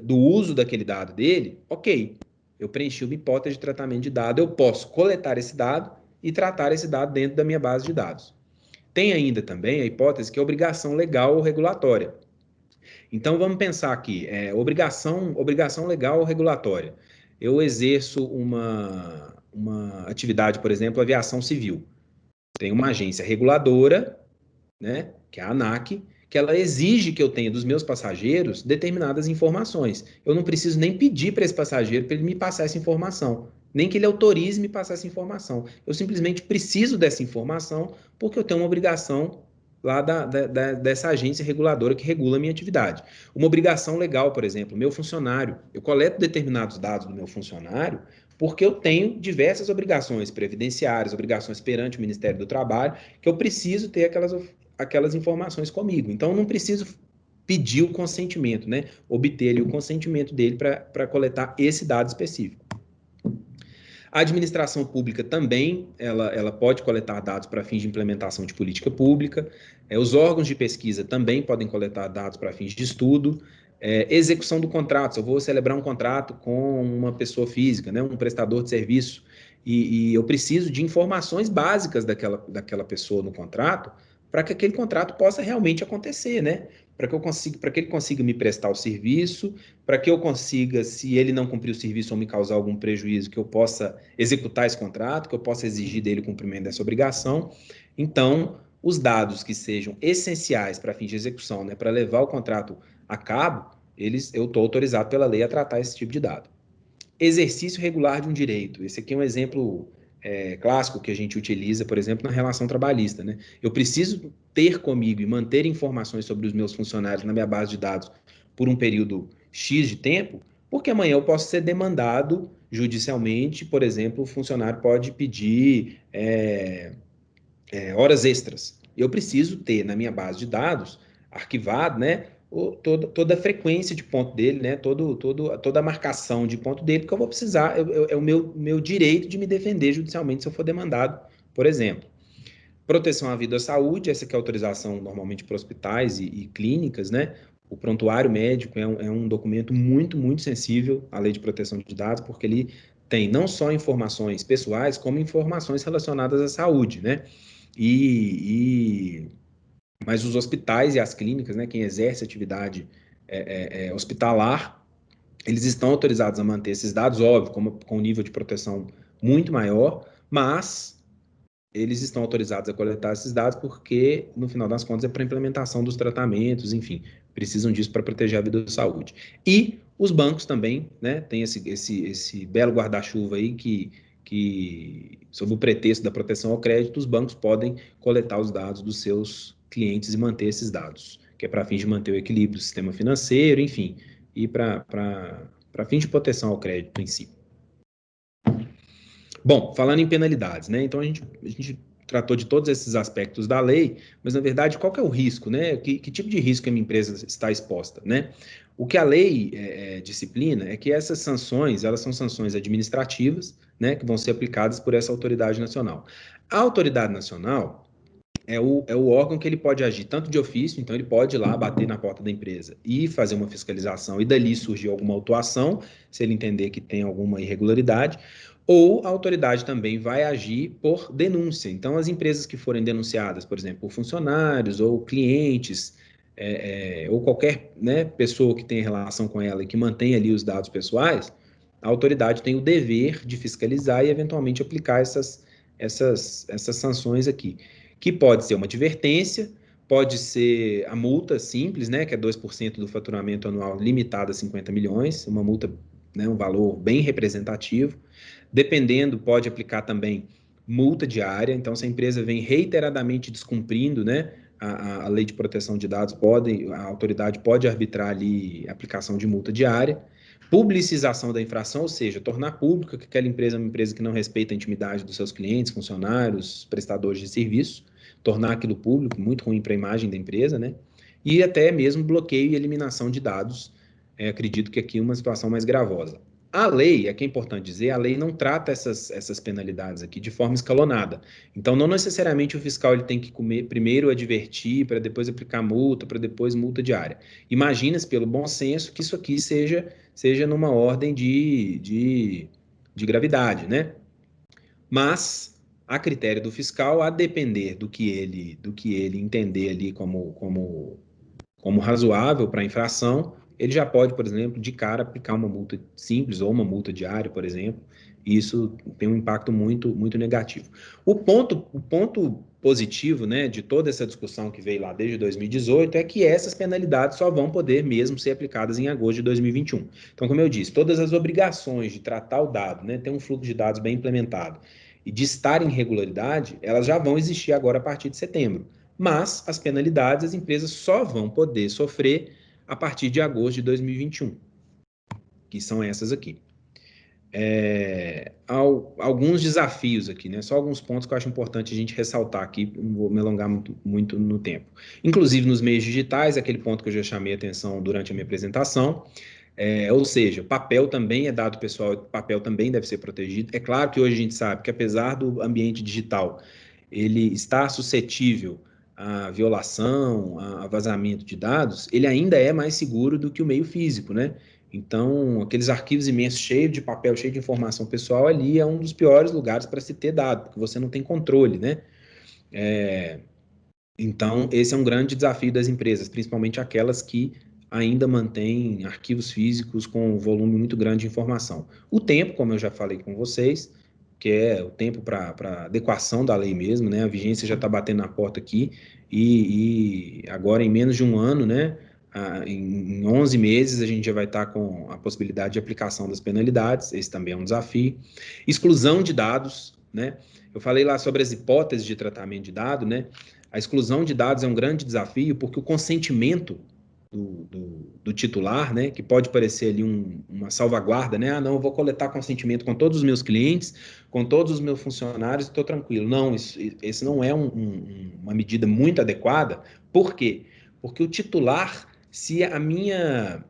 do uso daquele dado dele, ok, eu preenchi uma hipótese de tratamento de dado, eu posso coletar esse dado e tratar esse dado dentro da minha base de dados. Tem ainda também a hipótese que é obrigação legal ou regulatória. Então, vamos pensar aqui, obrigação legal ou regulatória. Eu exerço uma atividade, por exemplo, aviação civil. Tem uma agência reguladora, né, que é a ANAC, que ela exige que eu tenha dos meus passageiros determinadas informações. Eu não preciso nem pedir para esse passageiro para ele me passar essa informação, nem que ele autorize me passar essa informação. Eu simplesmente preciso dessa informação porque eu tenho uma obrigação lá dessa agência reguladora que regula a minha atividade. Uma obrigação legal, por exemplo, meu funcionário. Eu coleto determinados dados do meu funcionário porque eu tenho diversas obrigações previdenciárias, obrigações perante o Ministério do Trabalho, que eu preciso ter aquelas informações comigo. Então, eu não preciso pedir o consentimento, né? Obter ali o consentimento dele para coletar esse dado específico. A administração pública também, ela pode coletar dados para fins de implementação de política pública. Os órgãos de pesquisa também podem coletar dados para fins de estudo. Execução do contrato. Se eu vou celebrar um contrato com uma pessoa física, né, um prestador de serviço, e eu preciso de informações básicas daquela pessoa no contrato, para que aquele contrato possa realmente acontecer, né? Para que ele consiga me prestar o serviço, para que eu consiga, se ele não cumprir o serviço ou me causar algum prejuízo, que eu possa executar esse contrato, que eu possa exigir dele o cumprimento dessa obrigação. Então, os dados que sejam essenciais para fins de execução, né, para levar o contrato a cabo, eu estou autorizado pela lei a tratar esse tipo de dado. Exercício regular de um direito. Esse aqui é um exemplo clássico que a gente utiliza, por exemplo, na relação trabalhista, né? Eu preciso ter comigo e manter informações sobre os meus funcionários na minha base de dados por um período X de tempo, porque amanhã eu posso ser demandado judicialmente, por exemplo, o funcionário pode pedir horas extras. Eu preciso ter na minha base de dados arquivado, né, toda a frequência de ponto dele, né, toda a marcação de ponto dele, porque eu vou precisar, é o meu direito de me defender judicialmente se eu for demandado, por exemplo. Proteção à vida e à saúde, essa que é a autorização normalmente para hospitais e clínicas, né? O prontuário médico é um documento muito, muito sensível à lei de proteção de dados, porque ele tem não só informações pessoais, como informações relacionadas à saúde, né? E, e mas os hospitais e as clínicas, né, quem exerce atividade hospitalar, eles estão autorizados a manter esses dados, óbvio, com um nível de proteção muito maior, mas eles estão autorizados a coletar esses dados porque, no final das contas, é para implementação dos tratamentos, enfim, precisam disso para proteger a vida e a saúde. E os bancos também, né, tem esse belo guarda-chuva aí que, sob o pretexto da proteção ao crédito, os bancos podem coletar os dados dos seus clientes e manter esses dados, que é para fins de manter o equilíbrio do sistema financeiro, enfim, e para fins de proteção ao crédito em si. Bom, falando em penalidades, né? Então a gente tratou de todos esses aspectos da lei, mas na verdade qual que é o risco, né? Que tipo de risco a minha empresa está exposta, né? O que a lei disciplina é que essas sanções, elas são sanções administrativas, né? Que vão ser aplicadas por essa autoridade nacional. A autoridade nacional é o órgão que ele pode agir tanto de ofício, então ele pode ir lá bater na porta da empresa e fazer uma fiscalização e dali surgir alguma autuação, se ele entender que tem alguma irregularidade, ou a autoridade também vai agir por denúncia. Então, as empresas que forem denunciadas, por exemplo, por funcionários ou clientes, ou qualquer, né, pessoa que tenha relação com ela e que mantenha ali os dados pessoais, a autoridade tem o dever de fiscalizar e, eventualmente, aplicar essas sanções aqui, que pode ser uma advertência, pode ser a multa simples, né, que é 2% do faturamento anual limitado a 50 milhões, uma multa, né, um valor bem representativo. Dependendo, pode aplicar também multa diária. Então, se a empresa vem reiteradamente descumprindo, né, a lei de proteção de dados, a autoridade pode arbitrar ali a aplicação de multa diária. Publicização da infração, ou seja, tornar pública que aquela empresa é uma empresa que não respeita a intimidade dos seus clientes, funcionários, prestadores de serviço, tornar aquilo público, muito ruim para a imagem da empresa, né? E até mesmo bloqueio e eliminação de dados. Acredito que aqui é uma situação mais gravosa. A lei, é que é importante dizer, a lei não trata essas penalidades aqui de forma escalonada. Então, não necessariamente o fiscal ele tem que primeiro advertir, para depois aplicar multa, para depois multa diária. Imagina-se, pelo bom senso, que isso aqui seja numa ordem de gravidade, né? Mas, a critério do fiscal, a depender do que ele entender ali como razoável para a infração, ele já pode, por exemplo, de cara aplicar uma multa simples ou uma multa diária, por exemplo, e isso tem um impacto muito, muito negativo. O ponto positivo, né, de toda essa discussão que veio lá desde 2018 é que essas penalidades só vão poder mesmo ser aplicadas em agosto de 2021. Então, como eu disse, todas as obrigações de tratar o dado, né, ter um fluxo de dados bem implementado e de estar em regularidade, elas já vão existir agora a partir de setembro. Mas as penalidades as empresas só vão poder sofrer a partir de agosto de 2021, que são essas aqui. Alguns desafios aqui, né? Só alguns pontos que eu acho importante a gente ressaltar aqui, não vou me alongar muito no tempo. Inclusive nos meios digitais, aquele ponto que eu já chamei a atenção durante a minha apresentação, ou seja, papel também é dado pessoal, papel também deve ser protegido. É claro que hoje a gente sabe que apesar do ambiente digital ele está suscetível à violação, a vazamento de dados, ele ainda é mais seguro do que o meio físico, né? Então, aqueles arquivos imensos, cheios de papel, cheio de informação pessoal, ali é um dos piores lugares para se ter dado, porque você não tem controle, né? Então, esse é um grande desafio das empresas, principalmente aquelas que ainda mantêm arquivos físicos com um volume muito grande de informação. O tempo, como eu já falei com vocês, que é o tempo para adequação da lei mesmo, né? A vigência já está batendo na porta aqui e agora em menos de um ano, né? Em 11 meses a gente já vai estar com a possibilidade de aplicação das penalidades, esse também é um desafio. Exclusão de dados, né? Eu falei lá sobre as hipóteses de tratamento de dado, né? A exclusão de dados é um grande desafio porque o consentimento do titular, né, que pode parecer ali uma salvaguarda, né? Ah, não, eu vou coletar consentimento com todos os meus clientes, com todos os meus funcionários, estou tranquilo. Não, esse não é uma medida muito adequada. Por quê? Porque o titular, se a minha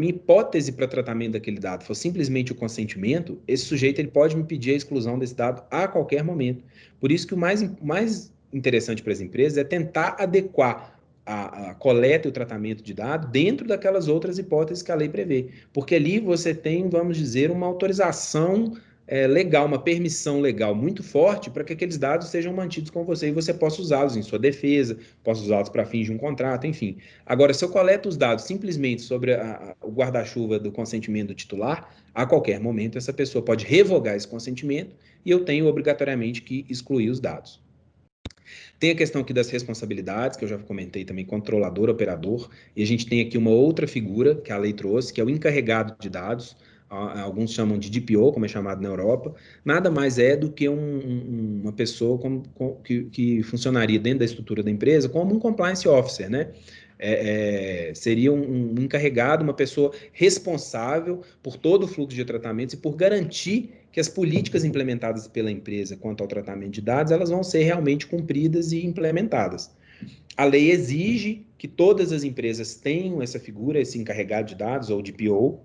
hipótese para tratamento daquele dado for simplesmente o consentimento, esse sujeito ele pode me pedir a exclusão desse dado a qualquer momento. Por isso que o mais interessante para as empresas é tentar adequar a coleta e o tratamento de dados dentro daquelas outras hipóteses que a lei prevê. Porque ali você tem, vamos dizer, uma autorização legal, uma permissão legal muito forte para que aqueles dados sejam mantidos com você e você possa usá-los em sua defesa, possa usá-los para fins de um contrato, enfim. Agora, se eu coleto os dados simplesmente sobre o guarda-chuva do consentimento do titular, a qualquer momento essa pessoa pode revogar esse consentimento e eu tenho obrigatoriamente que excluir os dados. Tem a questão aqui das responsabilidades, que eu já comentei também, controlador, operador, e a gente tem aqui uma outra figura que a lei trouxe, que é o encarregado de dados, alguns chamam de DPO, como é chamado na Europa, nada mais é do que uma pessoa que funcionaria dentro da estrutura da empresa como um compliance officer, né? Seria um encarregado, uma pessoa responsável por todo o fluxo de tratamentos e por garantir que as políticas implementadas pela empresa quanto ao tratamento de dados, elas vão ser realmente cumpridas e implementadas. A lei exige que todas as empresas tenham essa figura, esse encarregado de dados, ou DPO.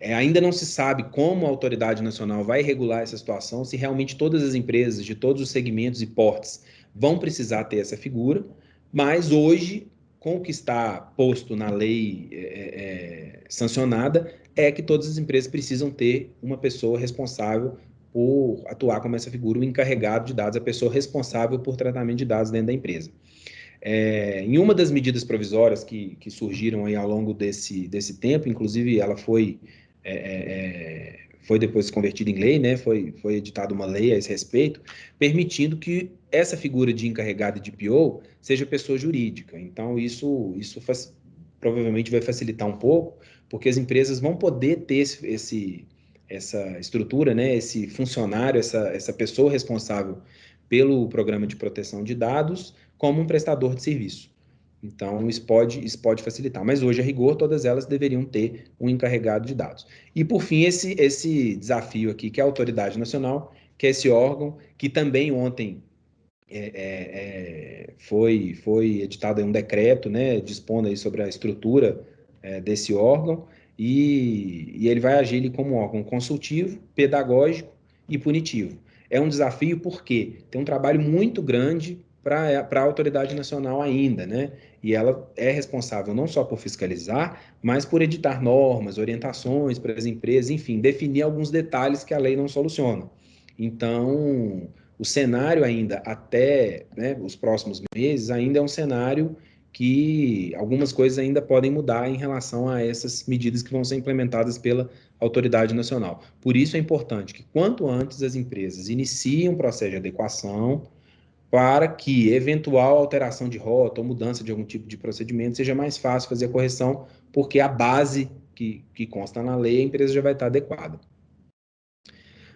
Ainda não se sabe como a autoridade nacional vai regular essa situação, se realmente todas as empresas de todos os segmentos e portes vão precisar ter essa figura, mas hoje, com o que está posto na lei sancionada, é que todas as empresas precisam ter uma pessoa responsável por atuar como essa figura, o encarregado de dados, a pessoa responsável por tratamento de dados dentro da empresa. Em uma das medidas provisórias que surgiram aí ao longo desse tempo, inclusive ela foi depois convertida em lei, né? Foi editada uma lei a esse respeito, permitindo que essa figura de encarregado de PO seja pessoa jurídica. Então, isso provavelmente vai facilitar um pouco, porque as empresas vão poder ter essa estrutura, né? Esse funcionário, essa pessoa responsável pelo programa de proteção de dados como um prestador de serviço. Então, isso pode facilitar. Mas hoje, a rigor, todas elas deveriam ter um encarregado de dados. E, por fim, esse desafio aqui, que é a Autoridade Nacional, que é esse órgão, que também ontem foi editado um decreto, né, dispondo aí sobre a estrutura desse órgão, e ele vai agir como um órgão consultivo, pedagógico e punitivo. É um desafio porque tem um trabalho muito grande para a autoridade nacional ainda, né? E ela é responsável não só por fiscalizar, mas por editar normas, orientações para as empresas, enfim, definir alguns detalhes que a lei não soluciona. Então, o cenário ainda até, né, os próximos meses ainda é um cenário que algumas coisas ainda podem mudar em relação a essas medidas que vão ser implementadas pela autoridade nacional. Por isso é importante que quanto antes as empresas iniciem um processo de adequação para que eventual alteração de rota ou mudança de algum tipo de procedimento seja mais fácil fazer a correção, porque a base que consta na lei, a empresa já vai estar adequada.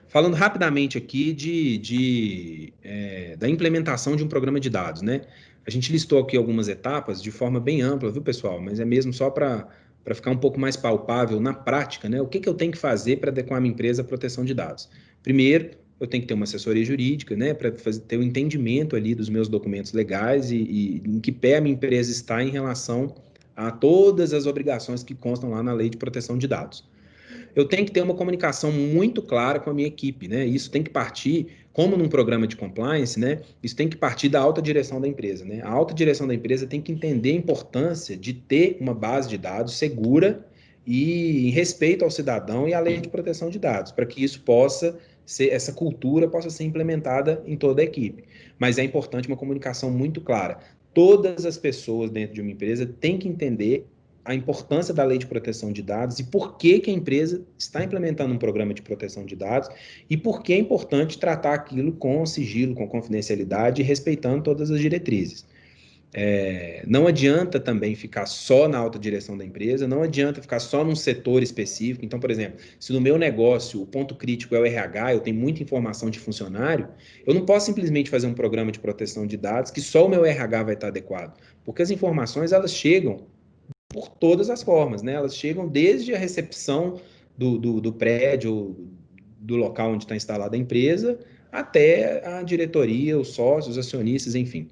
Falando rapidamente aqui da implementação de um programa de dados, né? A gente listou aqui algumas etapas de forma bem ampla, viu, pessoal? Mas é mesmo só para ficar um pouco mais palpável na prática, né? O que eu tenho que fazer para adequar a minha empresa à proteção de dados? Primeiro, eu tenho que ter uma assessoria jurídica, né? Para ter um entendimento ali dos meus documentos legais e em que pé a minha empresa está em relação a todas as obrigações que constam lá na Lei de Proteção de Dados. Eu tenho que ter uma comunicação muito clara com a minha equipe, né? Isso tem que partir, como num programa de compliance, né? Isso tem que partir da alta direção da empresa, né? A alta direção da empresa tem que entender a importância de ter uma base de dados segura e em respeito ao cidadão e à lei de proteção de dados, para que isso possa ser, essa cultura possa ser implementada em toda a equipe. Mas é importante uma comunicação muito clara. Todas as pessoas dentro de uma empresa têm que entender a importância da lei de proteção de dados e por que a empresa está implementando um programa de proteção de dados e por que é importante tratar aquilo com sigilo, com confidencialidade e respeitando todas as diretrizes. Não adianta também ficar só na alta direção da empresa, não adianta ficar só num setor específico. Então, por exemplo, se no meu negócio o ponto crítico é o RH, eu tenho muita informação de funcionário, eu não posso simplesmente fazer um programa de proteção de dados que só o meu RH vai estar adequado, porque as informações elas chegam por todas as formas, né? Elas chegam desde a recepção do prédio, do local onde está instalada a empresa, até a diretoria, os sócios, os acionistas, enfim.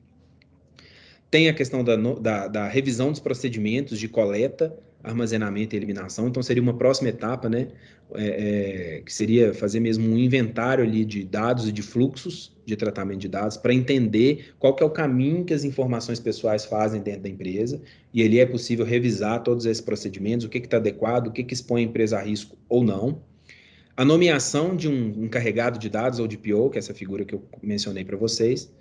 Tem a questão da revisão dos procedimentos de coleta, armazenamento e eliminação. Então, seria uma próxima etapa, né? Que seria fazer mesmo um inventário ali de dados e de fluxos de tratamento de dados para entender qual que é o caminho que as informações pessoais fazem dentro da empresa. E ali é possível revisar todos esses procedimentos, o que está adequado, o que expõe a empresa a risco ou não. A nomeação de um encarregado de dados ou de PO, que é essa figura que eu mencionei para vocês.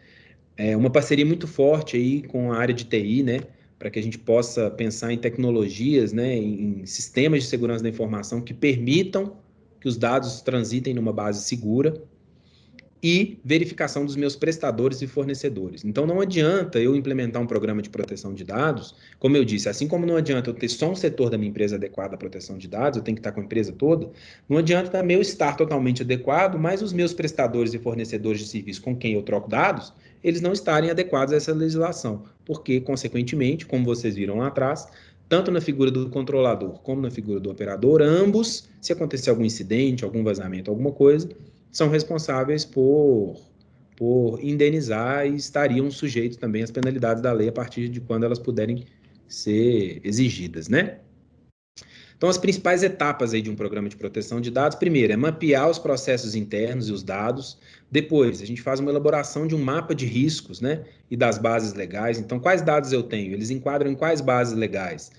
Uma parceria muito forte aí com a área de TI, né, para que a gente possa pensar em tecnologias, né, em sistemas de segurança da informação que permitam que os dados transitem numa base segura. e verificação dos meus prestadores e fornecedores. Então, não adianta eu implementar um programa de proteção de dados, como eu disse, assim como não adianta eu ter só um setor da minha empresa adequado à proteção de dados, eu tenho que estar com a empresa toda, não adianta também eu estar totalmente adequado, mas os meus prestadores e fornecedores de serviço com quem eu troco dados, eles não estarem adequados a essa legislação, porque, consequentemente, como vocês viram lá atrás, tanto na figura do controlador como na figura do operador, ambos, se acontecer algum incidente, algum vazamento, alguma coisa, são responsáveis por indenizar e estariam sujeitos também às penalidades da lei a partir de quando elas puderem ser exigidas, né? Então, as principais etapas aí de um programa de proteção de dados, primeiro, é mapear os processos internos e os dados. Depois, a gente faz uma elaboração de um mapa de riscos, né? E das bases legais. Então, quais dados eu tenho? Eles enquadram em quais bases legais?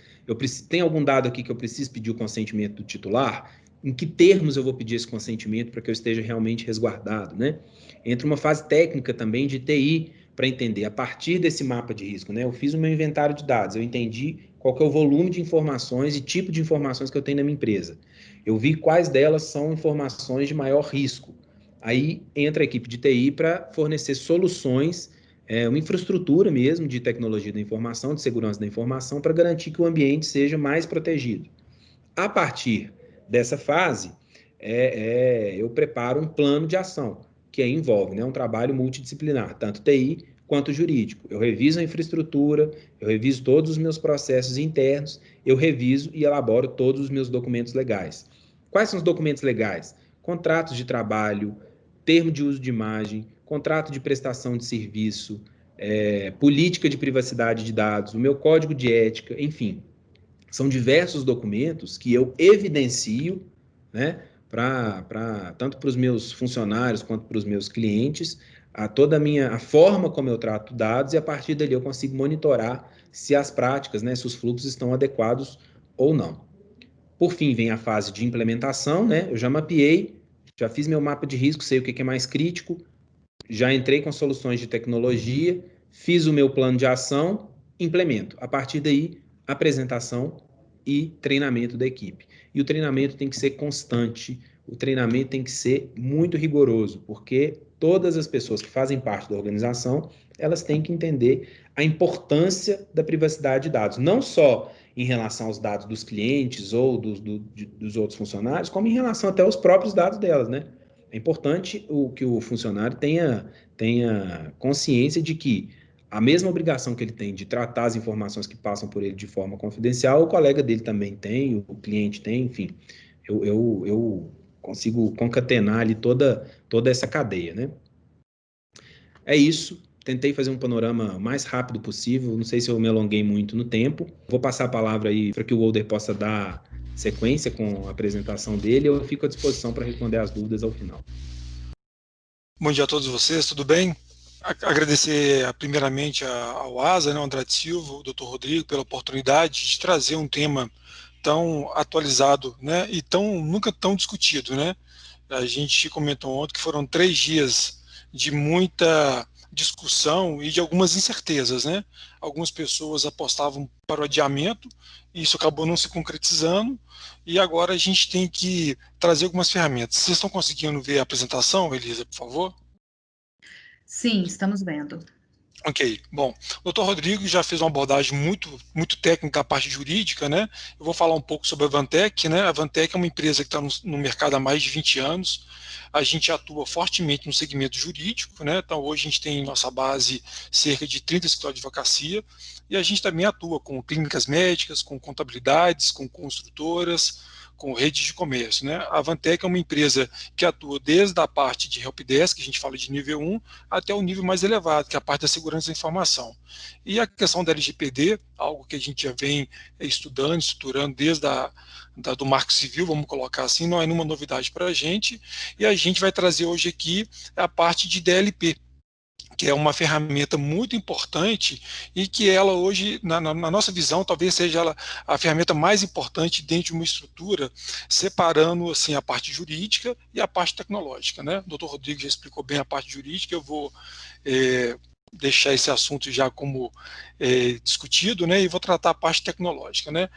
Tem algum dado aqui que eu preciso pedir o consentimento do titular? Em que termos eu vou pedir esse consentimento para que eu esteja realmente resguardado, né? Entra uma fase técnica também de TI, para entender, a partir desse mapa de risco, né? Eu fiz o meu inventário de dados, eu entendi qual que é o volume de informações e tipo de informações que eu tenho na minha empresa. Eu vi quais delas são informações de maior risco. Aí entra a equipe de TI para fornecer soluções, uma infraestrutura mesmo de tecnologia da informação, de segurança da informação, para garantir que o ambiente seja mais protegido. A partir dessa fase, eu preparo um plano de ação, que aí envolve, né, um trabalho multidisciplinar, tanto TI quanto jurídico. Eu reviso a infraestrutura, eu reviso todos os meus processos internos, eu reviso e elaboro todos os meus documentos legais. Quais são os documentos legais? Contratos de trabalho, termo de uso de imagem, contrato de prestação de serviço, política de privacidade de dados, o meu código de ética, enfim. São diversos documentos que eu evidencio, né, tanto para os meus funcionários quanto para os meus clientes, a forma como eu trato dados, e a partir dali eu consigo monitorar se as práticas, né, se os fluxos estão adequados ou não. Por fim, vem a fase de implementação, né? Eu já mapeei, já fiz meu mapa de risco, sei o que é mais crítico, já entrei com soluções de tecnologia, fiz o meu plano de ação, implemento. A partir daí, apresentação e treinamento da equipe. E o treinamento tem que ser constante, o treinamento tem que ser muito rigoroso, porque todas as pessoas que fazem parte da organização, elas têm que entender a importância da privacidade de dados, não só em relação aos dados dos clientes ou dos outros funcionários, como em relação até aos próprios dados delas, né? É importante que o funcionário tenha consciência de que a mesma obrigação que ele tem de tratar as informações que passam por ele de forma confidencial, o colega dele também tem, o cliente tem, enfim. Eu consigo concatenar ali toda essa cadeia, né? É isso. Tentei fazer um panorama mais rápido possível. Não sei se eu me alonguei muito no tempo. Vou passar a palavra aí para que o Wolder possa dar sequência com a apresentação dele. Eu fico à disposição para responder as dúvidas ao final. Bom dia a todos vocês, tudo bem? Agradecer primeiramente ao ASA, né, ao Andrade Silva, o Dr. Rodrigo, pela oportunidade de trazer um tema tão atualizado, né, e nunca tão discutido, né? A gente comentou ontem que foram 3 dias de muita discussão e de algumas incertezas, né? Algumas pessoas apostavam para o adiamento, e isso acabou não se concretizando, e agora a gente tem que trazer algumas ferramentas. Vocês estão conseguindo ver a apresentação, Elisa, por favor? Sim, estamos vendo. Ok, bom, o Dr. Rodrigo já fez uma abordagem muito técnica da parte jurídica, né? Eu vou falar um pouco sobre a Vantec, né? A Vantec é uma empresa que está no mercado há mais de 20 anos. A gente atua fortemente no segmento jurídico, né? Então, hoje a gente tem em nossa base cerca de 30 escritórios de advocacia, e a gente também atua com clínicas médicas, com contabilidades, com construtoras, com redes de comércio, né? A Vantec é uma empresa que atua desde a parte de helpdesk, que a gente fala de nível 1, até o nível mais elevado, que é a parte da segurança da informação. E a questão da LGPD, algo que a gente já vem estudando, estruturando desde do Marco Civil, vamos colocar assim, não é nenhuma novidade para a gente, e a gente vai trazer hoje aqui a parte de DLP, que é uma ferramenta muito importante e que ela hoje, na nossa visão, talvez seja a ferramenta mais importante dentro de uma estrutura, separando assim, a parte jurídica e a parte tecnológica, né? O Dr. Rodrigo já explicou bem a parte jurídica, eu vou deixar esse assunto já como discutido, né? E vou tratar a parte tecnológica, né?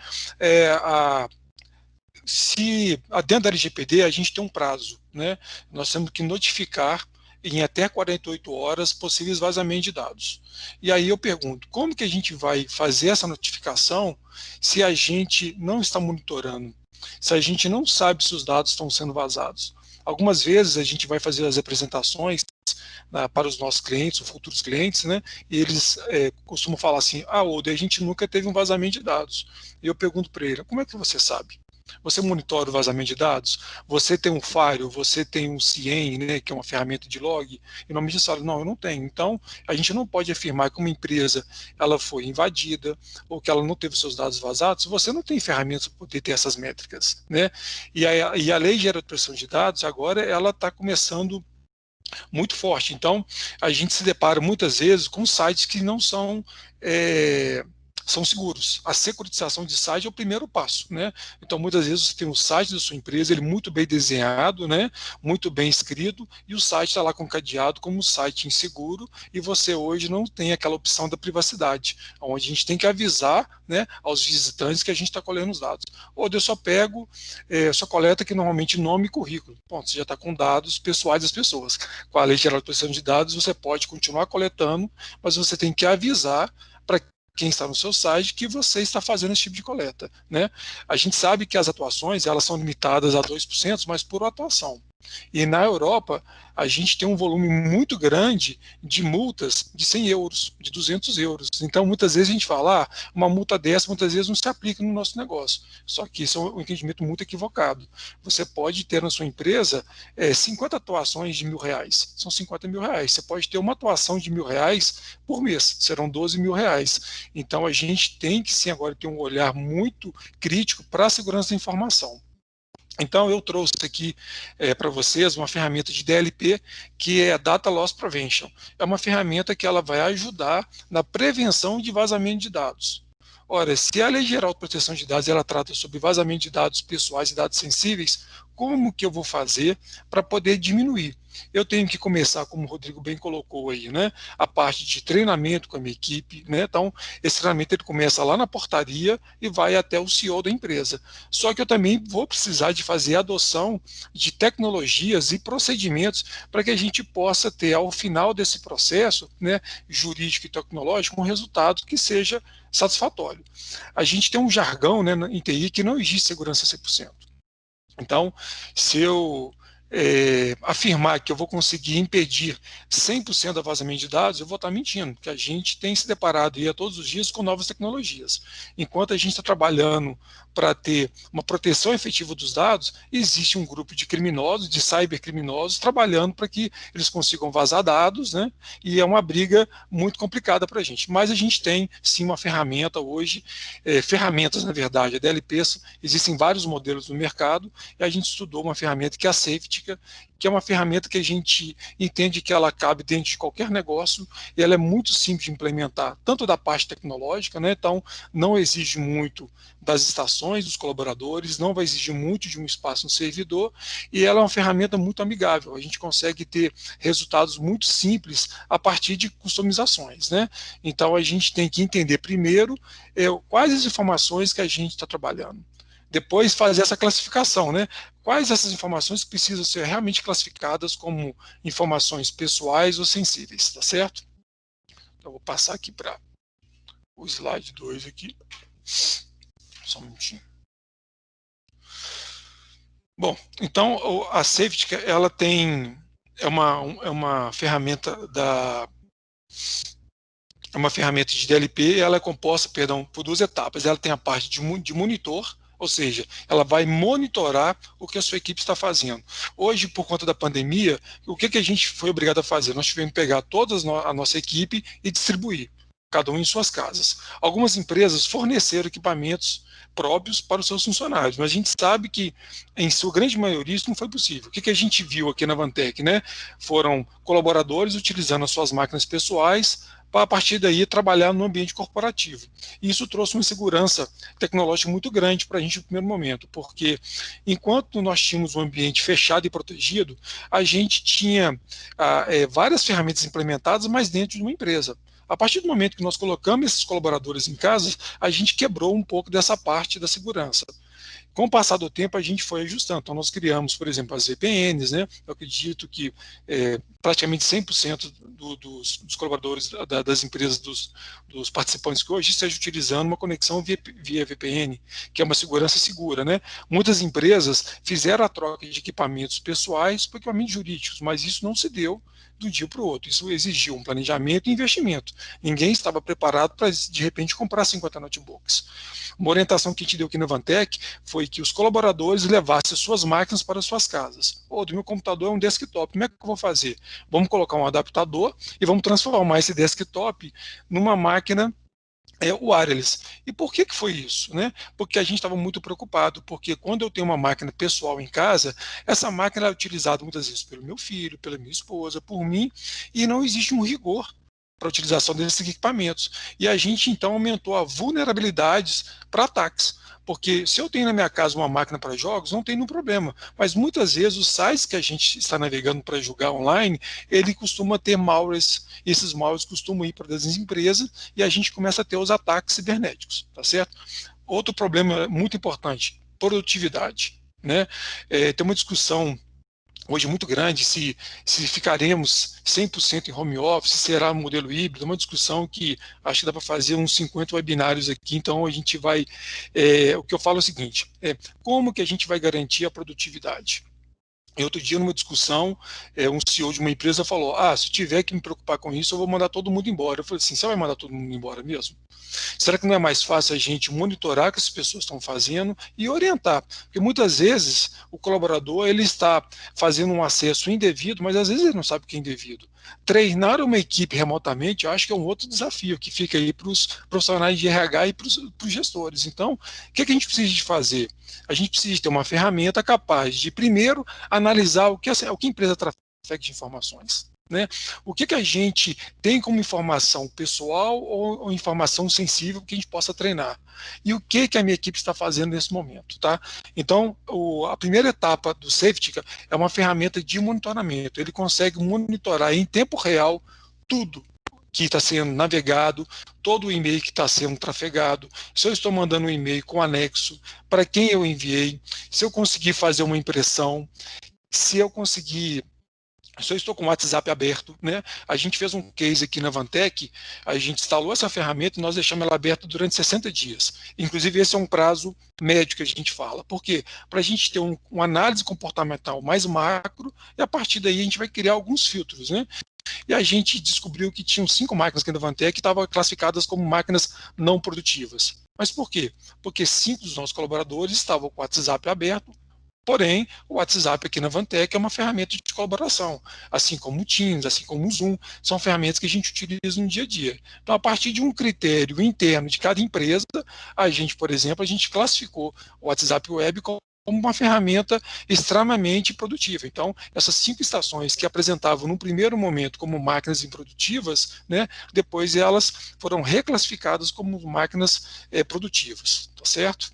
Dentro da LGPD a gente tem um prazo, né? Nós temos que notificar em até 48 horas possíveis vazamentos de dados. E aí eu pergunto, como que a gente vai fazer essa notificação se a gente não está monitorando, se a gente não sabe se os dados estão sendo vazados? Algumas vezes a gente vai fazer as apresentações para os nossos clientes, os futuros clientes, né? E eles costumam falar assim, Oda, a gente nunca teve um vazamento de dados. E eu pergunto para ele, como é que você sabe? Você monitora o vazamento de dados? Você tem um Firewall, você tem um CIEM, né, que é uma ferramenta de log? E normalmente eles falam, não, eu não tenho. Então, a gente não pode afirmar que uma empresa ela foi invadida ou que ela não teve seus dados vazados se você não tem ferramentas para poder ter essas métricas, né? E a Lei Geral de Proteção de Dados, agora, ela está começando muito forte. Então, a gente se depara muitas vezes com sites que não são seguros. A securitização de site é o primeiro passo, né? Então, muitas vezes você tem um site da sua empresa, ele muito bem desenhado, né? Muito bem escrito, e o site está lá com cadeado como um site inseguro, e você hoje não tem aquela opção da privacidade, onde a gente tem que avisar, né, aos visitantes que a gente está colhendo os dados. Ou eu só pego, só coleta aqui normalmente nome e currículo. Ponto, você já está com dados pessoais das pessoas. Com a Lei Geral de Proteção de Dados, você pode continuar coletando, mas você tem que avisar para quem está no seu site que você está fazendo esse tipo de coleta, né? A gente sabe que as atuações elas são limitadas a 2%, mas por atuação. E na Europa, a gente tem um volume muito grande de multas de 100 euros, de 200 euros. Então, muitas vezes a gente fala, uma multa dessa, muitas vezes não se aplica no nosso negócio. Só que isso é um entendimento muito equivocado. Você pode ter na sua empresa 50 atuações de R$ 1.000. São R$ 50.000. Você pode ter uma atuação de R$ 1.000 por mês. Serão R$ 12.000. Então, a gente tem que, sim, agora ter um olhar muito crítico para a segurança da informação. Então, eu trouxe aqui para vocês uma ferramenta de DLP, que é a Data Loss Prevention. É uma ferramenta que ela vai ajudar na prevenção de vazamento de dados. Ora, se a Lei Geral de Proteção de Dados ela trata sobre vazamento de dados pessoais e dados sensíveis, como que eu vou fazer para poder diminuir? Eu tenho que começar, como o Rodrigo bem colocou aí, né, a parte de treinamento com a minha equipe, né? Então, esse treinamento ele começa lá na portaria e vai até o CEO da empresa. Só que eu também vou precisar de fazer a adoção de tecnologias e procedimentos para que a gente possa ter, ao final desse processo, né, jurídico e tecnológico, um resultado que seja satisfatório. A gente tem um jargão, né, em TI que não existe segurança 100%. Então, se eu afirmar que eu vou conseguir impedir 100% do vazamento de dados, eu vou estar mentindo, porque a gente tem se deparado aí a todos os dias com novas tecnologias. Enquanto a gente está trabalhando para ter uma proteção efetiva dos dados, existe um grupo de criminosos, de cybercriminosos, trabalhando para que eles consigam vazar dados, né? E é uma briga muito complicada para a gente. Mas a gente tem, sim, uma ferramenta hoje, ferramentas, na verdade, a DLP, existem vários modelos no mercado, e a gente estudou uma ferramenta que é a Safety, que é uma ferramenta que a gente entende que ela cabe dentro de qualquer negócio, e ela é muito simples de implementar, tanto da parte tecnológica, né? Então não exige muito das estações, dos colaboradores, não vai exigir muito de um espaço no servidor, e ela é uma ferramenta muito amigável, a gente consegue ter resultados muito simples a partir de customizações, né? Então a gente tem que entender primeiro quais as informações que a gente está trabalhando. Depois fazer essa classificação, né? Quais essas informações precisam ser realmente classificadas como informações pessoais ou sensíveis, tá certo? Então, vou passar aqui para o slide 2 aqui. Só um minutinho. Bom, então a Safety, ela tem é uma ferramenta de DLP, ela é composta, por duas etapas. Ela tem a parte de monitor, ou seja, ela vai monitorar o que a sua equipe está fazendo. Hoje, por conta da pandemia, o que a gente foi obrigado a fazer? Nós tivemos que pegar toda a nossa equipe e distribuir, cada um em suas casas. Algumas empresas forneceram equipamentos próprios para os seus funcionários, mas a gente sabe que, em sua grande maioria, isso não foi possível. O que a gente viu aqui na Vantec, né? Foram colaboradores utilizando as suas máquinas pessoais, para a partir daí trabalhar no ambiente corporativo. E isso trouxe uma insegurança tecnológica muito grande para a gente no primeiro momento, porque enquanto nós tínhamos um ambiente fechado e protegido, a gente tinha várias ferramentas implementadas, mas dentro de uma empresa. A partir do momento que nós colocamos esses colaboradores em casa, a gente quebrou um pouco dessa parte da segurança. Com o passar do tempo, a gente foi ajustando. Então, nós criamos, por exemplo, as VPNs, né? Eu acredito que praticamente 100% dos colaboradores das empresas, dos participantes que hoje estejam utilizando uma conexão via VPN, que é uma segurança segura, né? Muitas empresas fizeram a troca de equipamentos pessoais por equipamentos jurídicos, mas isso não se deu do dia para o outro. Isso exigiu um planejamento e investimento. Ninguém estava preparado para, de repente, comprar 50 notebooks. Uma orientação que a gente deu aqui na Vantec foi que os colaboradores levassem suas máquinas para suas casas. Do meu computador é um desktop, como é que eu vou fazer? Vamos colocar um adaptador e vamos transformar esse desktop numa máquina wireless. E por que foi isso? Né? Porque a gente estava muito preocupado, porque quando eu tenho uma máquina pessoal em casa, essa máquina é utilizada muitas vezes pelo meu filho, pela minha esposa, por mim, e não existe um rigor para a utilização desses equipamentos. E a gente, então, aumentou a vulnerabilidades para ataques. Porque se eu tenho na minha casa uma máquina para jogos, não tem nenhum problema. Mas muitas vezes os sites que a gente está navegando para jogar online, ele costuma ter malwares, e esses malwares costumam ir para as empresas e a gente começa a ter os ataques cibernéticos, tá certo? Outro problema muito importante, produtividade, né? Tem uma discussão hoje muito grande, se ficaremos 100% em home office, será um modelo híbrido, uma discussão que acho que dá para fazer uns 50 webinários aqui, então a gente vai, o que eu falo é o seguinte, como que a gente vai garantir a produtividade? Outro dia, numa discussão, um CEO de uma empresa falou, se tiver que me preocupar com isso, eu vou mandar todo mundo embora. Eu falei assim, você vai mandar todo mundo embora mesmo? Será que não é mais fácil a gente monitorar o que as pessoas estão fazendo e orientar? Porque muitas vezes o colaborador ele está fazendo um acesso indevido, mas às vezes ele não sabe o que é indevido. Treinar uma equipe remotamente, eu acho que é um outro desafio que fica aí para os profissionais de RH e para os gestores. Então, o que a gente precisa de fazer? A gente precisa ter uma ferramenta capaz de, primeiro, analisar o que a empresa trafega de informações. Né? O que a gente tem como informação pessoal ou informação sensível que a gente possa treinar? E o que a minha equipe está fazendo nesse momento? Tá? Então, a primeira etapa do Safetica é uma ferramenta de monitoramento. Ele consegue monitorar em tempo real tudo que está sendo navegado, todo o e-mail que está sendo trafegado, se eu estou mandando um e-mail com anexo, para quem eu enviei, se eu conseguir fazer uma impressão, se eu estou com o WhatsApp aberto, né? A gente fez um case aqui na Vantec, a gente instalou essa ferramenta e nós deixamos ela aberta durante 60 dias. Inclusive, esse é um prazo médio que a gente fala. Por quê? Para a gente ter uma análise comportamental mais macro e a partir daí a gente vai criar alguns filtros, né? E a gente descobriu que tinham 5 máquinas aqui na Vantec que estavam classificadas como máquinas não produtivas. Mas por quê? Porque 5 dos nossos colaboradores estavam com o WhatsApp aberto. Porém, o WhatsApp aqui na Vantec é uma ferramenta de colaboração, assim como o Teams, assim como o Zoom, são ferramentas que a gente utiliza no dia a dia. Então, a partir de um critério interno de cada empresa, a gente, por exemplo, classificou o WhatsApp Web como uma ferramenta extremamente produtiva. Então, essas 5 estações que apresentavam no primeiro momento como máquinas improdutivas, né, depois elas foram reclassificadas como máquinas produtivas, tá certo?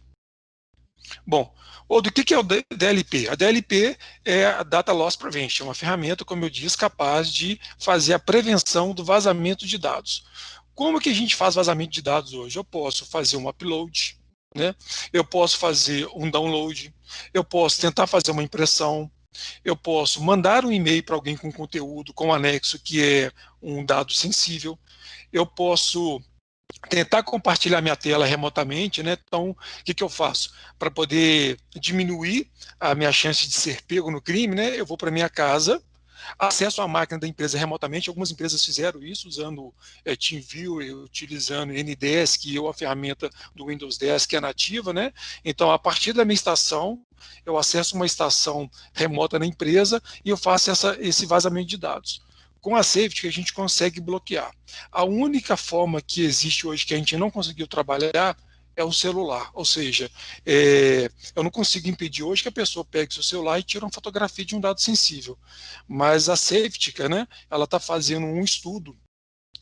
Bom, do que é o DLP? A DLP é a Data Loss Prevention, uma ferramenta, como eu disse, capaz de fazer a prevenção do vazamento de dados. Como que a gente faz vazamento de dados hoje? Eu posso fazer um upload, né? Eu posso fazer um download, eu posso tentar fazer uma impressão, eu posso mandar um e-mail para alguém com conteúdo, com anexo, que é um dado sensível, eu posso tentar compartilhar minha tela remotamente, né? Então, o que eu faço? Para poder diminuir a minha chance de ser pego no crime, né? Eu vou para minha casa, acesso à máquina da empresa remotamente. Algumas empresas fizeram isso usando TeamViewer, utilizando NDesk ou a ferramenta do Windows 10 que é nativa, né? Então, a partir da minha estação, eu acesso uma estação remota na empresa e eu faço esse vazamento de dados. Com a Safety, a gente consegue bloquear. A única forma que existe hoje que a gente não conseguiu trabalhar é o celular. Ou seja, eu não consigo impedir hoje que a pessoa pegue seu celular e tire uma fotografia de um dado sensível. Mas a Safety, né, ela está fazendo um estudo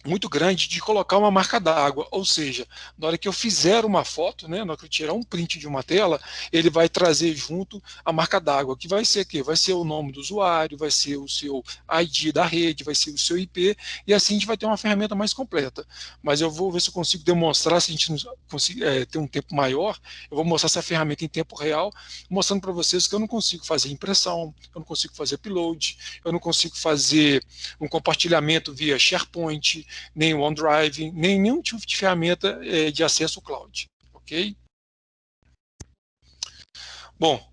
muito grande de colocar uma marca d'água, ou seja, na hora que eu fizer uma foto, né, na hora que eu tirar um print de uma tela, ele vai trazer junto a marca d'água, que vai ser o quê? Vai ser o nome do usuário, vai ser o seu ID da rede, vai ser o seu IP, e assim a gente vai ter uma ferramenta mais completa. Mas eu vou ver se eu consigo demonstrar, se a gente conseguir ter um tempo maior, eu vou mostrar essa ferramenta em tempo real, mostrando para vocês que eu não consigo fazer impressão, eu não consigo fazer upload, eu não consigo fazer um compartilhamento via SharePoint, nem o OneDrive, nem nenhum tipo de ferramenta de acesso ao cloud. Ok? Bom,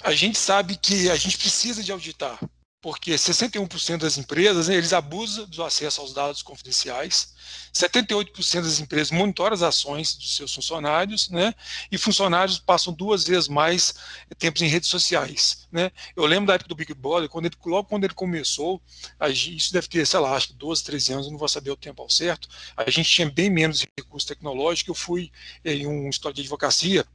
a gente sabe que a gente precisa de auditar, porque 61% das empresas, né, eles abusam do acesso aos dados confidenciais, 78% das empresas monitoram as ações dos seus funcionários, né, e funcionários passam 2 vezes mais tempo em redes sociais. Né. Eu lembro da época do Big Brother, logo quando ele começou, isso deve ter, sei lá, acho que 12, 13 anos, eu não vou saber o tempo ao certo, a gente tinha bem menos recurso tecnológico, eu fui em um escritório de advocacia,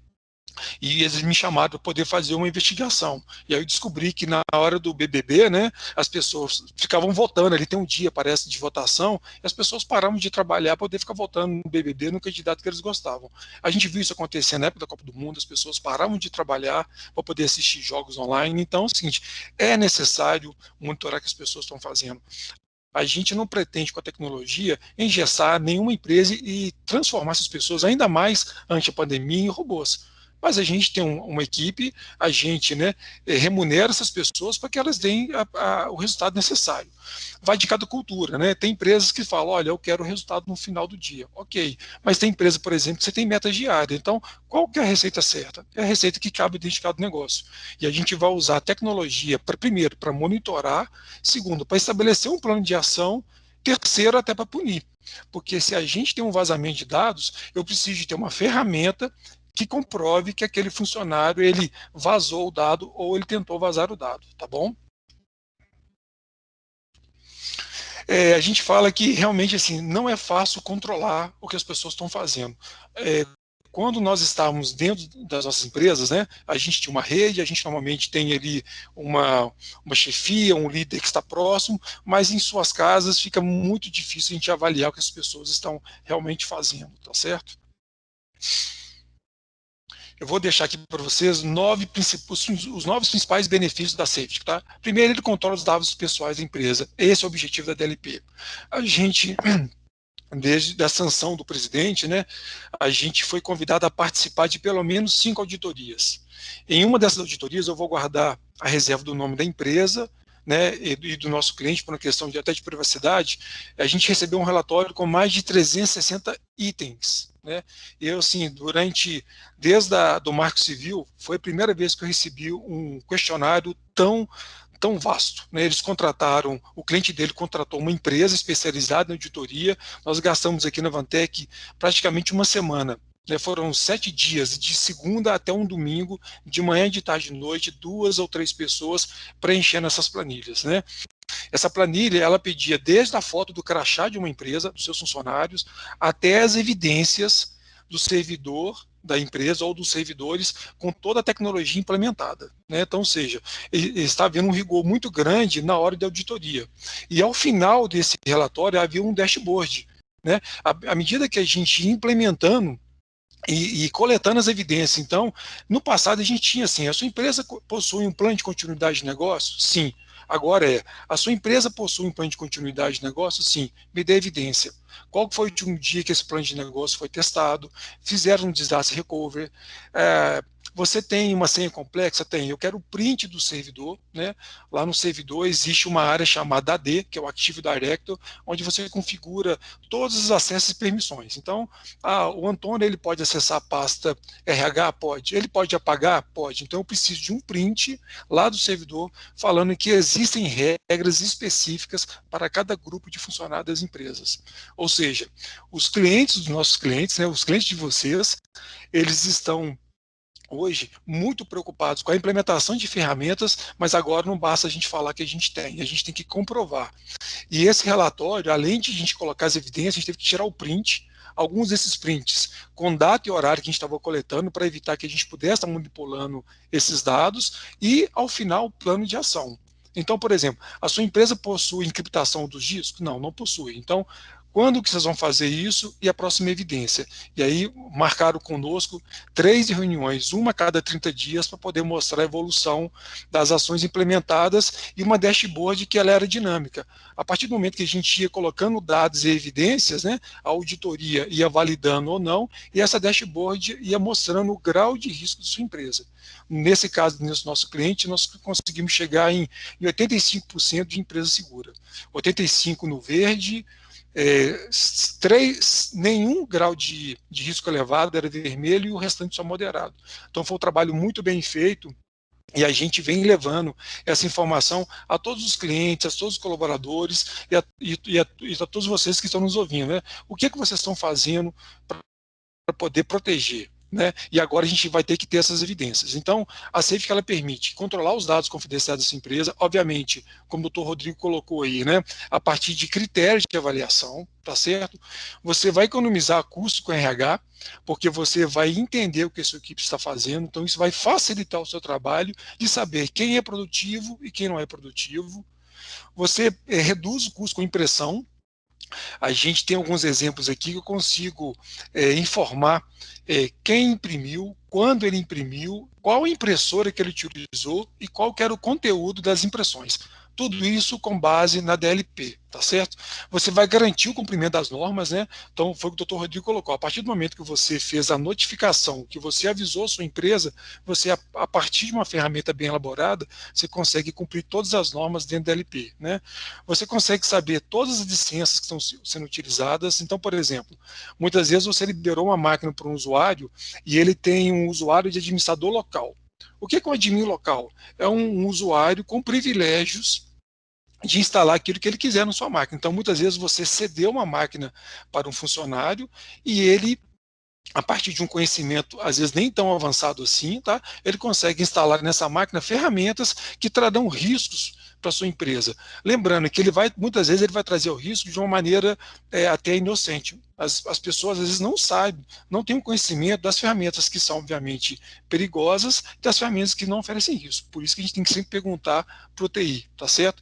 e eles me chamaram para poder fazer uma investigação. E aí eu descobri que na hora do BBB, né, as pessoas ficavam votando, ali tem um dia, parece, de votação, e as pessoas paravam de trabalhar para poder ficar votando no BBB, no candidato que eles gostavam. A gente viu isso acontecer na época da Copa do Mundo, as pessoas paravam de trabalhar para poder assistir jogos online. Então, é o seguinte, é necessário monitorar o que as pessoas estão fazendo. A gente não pretende, com a tecnologia, engessar nenhuma empresa e transformar essas pessoas ainda mais ante a pandemia em robôs. Mas a gente tem uma equipe, a gente, né, remunera essas pessoas para que elas deem o resultado necessário. Vai de cada cultura, né? Tem empresas que falam, olha, eu quero o resultado no final do dia. Ok, mas tem empresa, por exemplo, que você tem metas diárias. Então, qual que é a receita certa? É a receita que cabe dentro de cada negócio. E a gente vai usar a tecnologia, primeiro, para monitorar, segundo, para estabelecer um plano de ação, terceiro, até para punir. Porque se a gente tem um vazamento de dados, eu preciso de ter uma ferramenta que comprove que aquele funcionário ele vazou o dado ou ele tentou vazar o dado, tá bom? A gente fala que realmente assim não é fácil controlar o que as pessoas estão fazendo. Quando nós estávamos dentro das nossas empresas, né, a gente tinha uma rede, a gente normalmente tem ali uma chefia, um líder que está próximo, mas em suas casas fica muito difícil a gente avaliar o que as pessoas estão realmente fazendo, tá certo? Eu vou deixar aqui para vocês os 9 principais benefícios da Safety. Tá? Primeiro, ele controla os dados pessoais da empresa. Esse é o objetivo da DLP. A gente, desde a sanção do presidente, né, a gente foi convidado a participar de pelo menos 5 auditorias. Em uma dessas auditorias, eu vou guardar a reserva do nome da empresa, né, e do nosso cliente, por uma questão até de privacidade. A gente recebeu um relatório com mais de 360 itens. Né? Eu, assim, desde do Marco Civil, foi a primeira vez que eu recebi um questionário tão vasto. Né? Eles contrataram, o cliente dele contratou uma empresa especializada em auditoria. Nós gastamos aqui na Vantec praticamente uma semana. Né? Foram 7 dias, de segunda até um domingo, de manhã, de tarde, de noite, 2 ou 3 pessoas preenchendo essas planilhas. Né? Essa planilha, ela pedia desde a foto do crachá de uma empresa, dos seus funcionários, até as evidências do servidor da empresa ou dos servidores com toda a tecnologia implementada. Né? Então, ou seja, está havendo um rigor muito grande na hora de auditoria. E ao final desse relatório havia um dashboard. Né? À medida que a gente ia implementando e coletando as evidências. Então, no passado a gente tinha assim, a sua empresa possui um plano de continuidade de negócio? Sim. Agora a sua empresa possui um plano de continuidade de negócio? Sim. Me dê evidência. Qual foi o último dia que esse plano de negócio foi testado? Fizeram um disaster recovery? Você tem uma senha complexa? Tem. Eu quero o print do servidor. Né? Lá no servidor existe uma área chamada AD, que é o Active Directory, onde você configura todos os acessos e permissões. Então, o Antônio ele pode acessar a pasta RH? Pode. Ele pode apagar? Pode. Então, eu preciso de um print lá do servidor falando que existem regras específicas para cada grupo de funcionários das empresas. Ou seja, os clientes dos nossos clientes, né, os clientes de vocês, eles estão hoje muito preocupados com a implementação de ferramentas, mas agora não basta a gente falar que a gente tem que comprovar. E esse relatório, além de a gente colocar as evidências, a gente teve que tirar o print, alguns desses prints com data e horário que a gente estava coletando para evitar que a gente pudesse estar manipulando esses dados e, ao final, o plano de ação. Então, por exemplo, a sua empresa possui encriptação dos discos? Não, não possui. Então, quando que vocês vão fazer isso e a próxima evidência? E aí marcaram conosco 3 reuniões, uma a cada 30 dias, para poder mostrar a evolução das ações implementadas e uma dashboard que ela era dinâmica. A partir do momento que a gente ia colocando dados e evidências, né, a auditoria ia validando ou não, e essa dashboard ia mostrando o grau de risco de sua empresa. Nesse caso, nesse nosso cliente, nós conseguimos chegar em 85% de empresa segura. 85% no verde, nenhum grau de risco elevado era vermelho e o restante só moderado. Então foi um trabalho muito bem feito e a gente vem levando essa informação a todos os clientes, a todos os colaboradores e a todos vocês que estão nos ouvindo. Né? O que vocês estão fazendo para poder proteger? Né? E agora a gente vai ter que ter essas evidências. Então, a Safety ela permite controlar os dados confidenciais dessa empresa, obviamente, como o Dr. Rodrigo colocou aí, né? A partir de critérios de avaliação, tá certo? Você vai economizar custo com RH, porque você vai entender o que a sua equipe está fazendo, então isso vai facilitar o seu trabalho de saber quem é produtivo e quem não é produtivo. Você reduz o custo com impressão. A gente tem alguns exemplos aqui que eu consigo informar quem imprimiu, quando ele imprimiu, qual impressora que ele utilizou e qual que era o conteúdo das impressões. Tudo isso com base na DLP, tá certo? Você vai garantir o cumprimento das normas, né? Então, foi o que o Dr. Rodrigo colocou. A partir do momento que você fez a notificação, que você avisou a sua empresa, você, a partir de uma ferramenta bem elaborada, você consegue cumprir todas as normas dentro da DLP, né? Você consegue saber todas as licenças que estão sendo utilizadas. Então, por exemplo, muitas vezes você liberou uma máquina para um usuário e ele tem um usuário de administrador local. O que é um admin local? É um usuário com privilégios de instalar aquilo que ele quiser na sua máquina. Então, muitas vezes você cedeu uma máquina para um funcionário e ele, a partir de um conhecimento, às vezes nem tão avançado assim, tá? Ele consegue instalar nessa máquina ferramentas que trarão riscos para a sua empresa. Lembrando que muitas vezes ele vai trazer o risco de uma maneira até inocente. As pessoas às vezes não sabem, não têm um conhecimento das ferramentas que são obviamente perigosas e das ferramentas que não oferecem risco. Por isso que a gente tem que sempre perguntar para o TI, tá certo?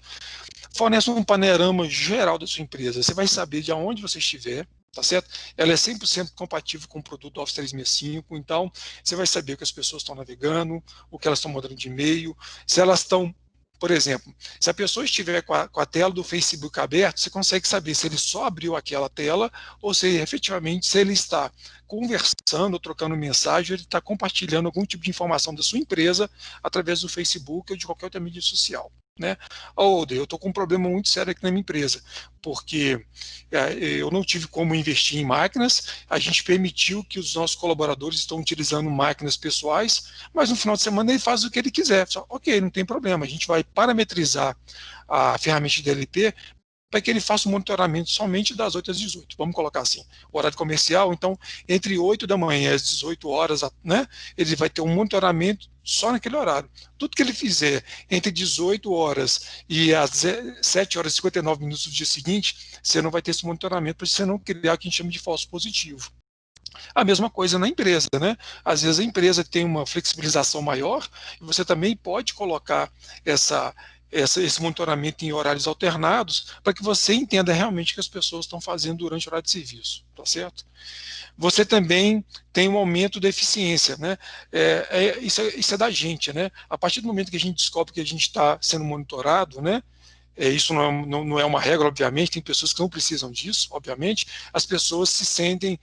Fornece um panorama geral da sua empresa. Você vai saber de onde você estiver, tá certo? Ela é 100% compatível com o produto Office 365, então você vai saber o que as pessoas estão navegando, o que elas estão mandando de e-mail, se elas estão, por exemplo, se a pessoa estiver com a tela do Facebook aberta, você consegue saber se ele só abriu aquela tela ou se efetivamente se ele está conversando, trocando mensagem, ele está compartilhando algum tipo de informação da sua empresa através do Facebook ou de qualquer outra mídia social. Né? Eu estou com um problema muito sério aqui na minha empresa, porque eu não tive como investir em máquinas, a gente permitiu que os nossos colaboradores estão utilizando máquinas pessoais, mas no final de semana ele faz o que ele quiser. Só, ok, não tem problema, a gente vai parametrizar a ferramenta de DLP para que ele faça o monitoramento somente das 8 às 18, vamos colocar assim, horário comercial, então entre 8 da manhã às 18 horas, né, ele vai ter um monitoramento só naquele horário. Tudo que ele fizer entre 18 horas e às 7 horas e 59 minutos do dia seguinte, você não vai ter esse monitoramento para você não criar o que a gente chama de falso positivo. A mesma coisa na empresa, né? Às vezes a empresa tem uma flexibilização maior e você também pode colocar esse monitoramento em horários alternados para que você entenda realmente o que as pessoas estão fazendo durante o horário de serviço, tá certo? Você também tem um aumento da eficiência, né? Isso é da gente, né? A partir do momento que a gente descobre que a gente está sendo monitorado, né? Isso não é uma regra, obviamente, tem pessoas que não precisam disso, obviamente, as pessoas se sentem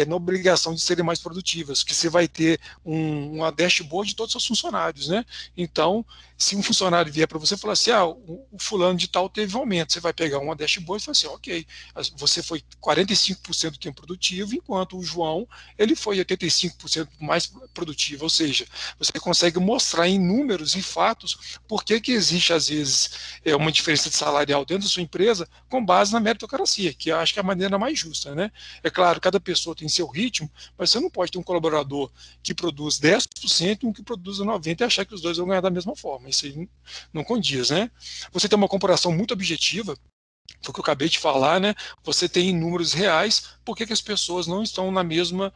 na obrigação de serem mais produtivas, que você vai ter uma dashboard de todos os seus funcionários, né? Então, se um funcionário vier para você e falar assim, o fulano de tal teve um aumento, você vai pegar uma dashboard e falar assim, ok, você foi 45% do tempo produtivo, enquanto o João, ele foi 85% mais produtivo, ou seja, você consegue mostrar em números e fatos por que existe, às vezes, uma diferença de salarial dentro da sua empresa com base na meritocracia, que eu acho que é a maneira mais justa, né? É claro, cada pessoa tem seu ritmo, mas você não pode ter um colaborador que produz 10% e um que produz 90% e achar que os dois vão ganhar da mesma forma. Isso aí não condiz, né? Você tem uma comparação muito objetiva foi o que eu acabei de falar, né? Você tem números reais, por que as pessoas não estão na mesma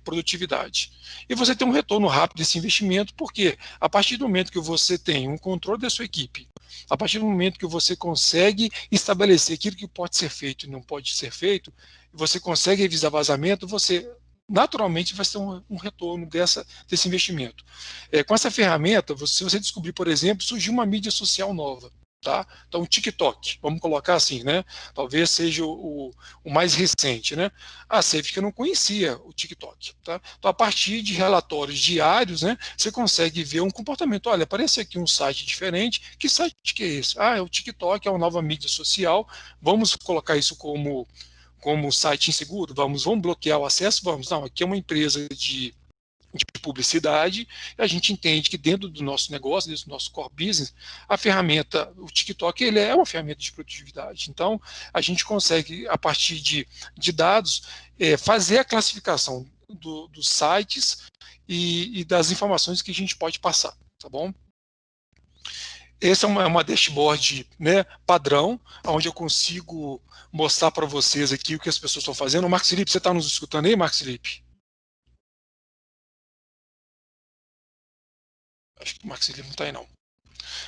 produtividade? E você tem um retorno rápido desse investimento, porque a partir do momento que você tem um controle da sua equipe, a partir do momento que você consegue estabelecer aquilo que pode ser feito e não pode ser feito, você consegue revisar vazamento, você naturalmente vai ter um retorno desse investimento. Com essa ferramenta, se você descobrir, por exemplo, surgiu uma mídia social nova. Tá? Então, o TikTok, vamos colocar assim, né? Talvez seja o mais recente, né? A Safe não conhecia o TikTok, tá? Então, a partir de relatórios diários, né? Você consegue ver um comportamento. Olha, aparece aqui um site diferente. Que site que é esse? Ah, é o TikTok, é uma nova mídia social. Vamos colocar isso como site inseguro? Vamos bloquear o acesso? Vamos. Não, aqui é uma empresa de publicidade, e a gente entende que dentro do nosso negócio, dentro do nosso core business, a ferramenta, o TikTok, ele é uma ferramenta de produtividade. Então, a gente consegue, a partir de dados, fazer a classificação dos sites e das informações que a gente pode passar, tá bom? Essa é uma dashboard, né, padrão, onde eu consigo mostrar para vocês aqui o que as pessoas estão fazendo. Marcos Felipe, você está nos escutando aí, Marcos Felipe? Acho que o Marcos Felipe não está aí, não.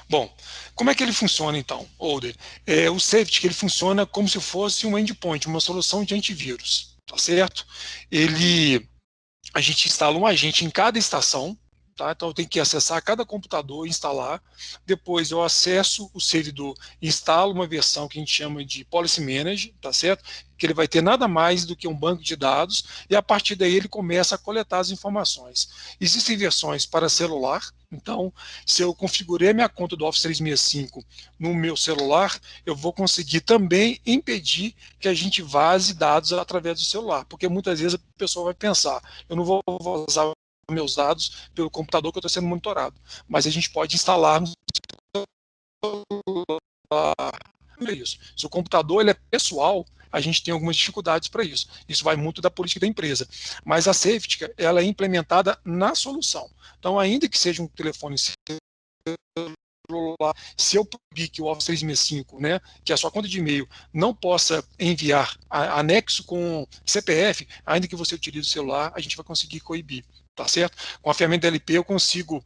Bom, como é que ele funciona, então, Older? O Safety, ele funciona como se fosse um endpoint, uma solução de antivírus, tá certo? A gente instala um agente em cada estação, tá? Então eu tenho que acessar cada computador, instalar, depois eu acesso o servidor, instalo uma versão que a gente chama de Policy Manager, tá certo? Que ele vai ter nada mais do que um banco de dados, e a partir daí ele começa a coletar as informações. Existem versões para celular, então se eu configurei a minha conta do Office 365 no meu celular, eu vou conseguir também impedir que a gente vaze dados através do celular, porque muitas vezes a pessoa vai pensar, eu não vou vazar meus dados pelo computador que eu estou sendo monitorado, mas a gente pode instalar no celular. Isso. Se o computador ele é pessoal, a gente tem algumas dificuldades para isso. Isso vai muito da política da empresa. Mas a Safety, ela é implementada na solução. Então, ainda que seja um telefone celular, se eu proibir que o Office 365, né, que a sua conta de e-mail não possa enviar anexo com CPF, ainda que você utilize o celular, a gente vai conseguir coibir, tá certo? Com a ferramenta DLP eu consigo,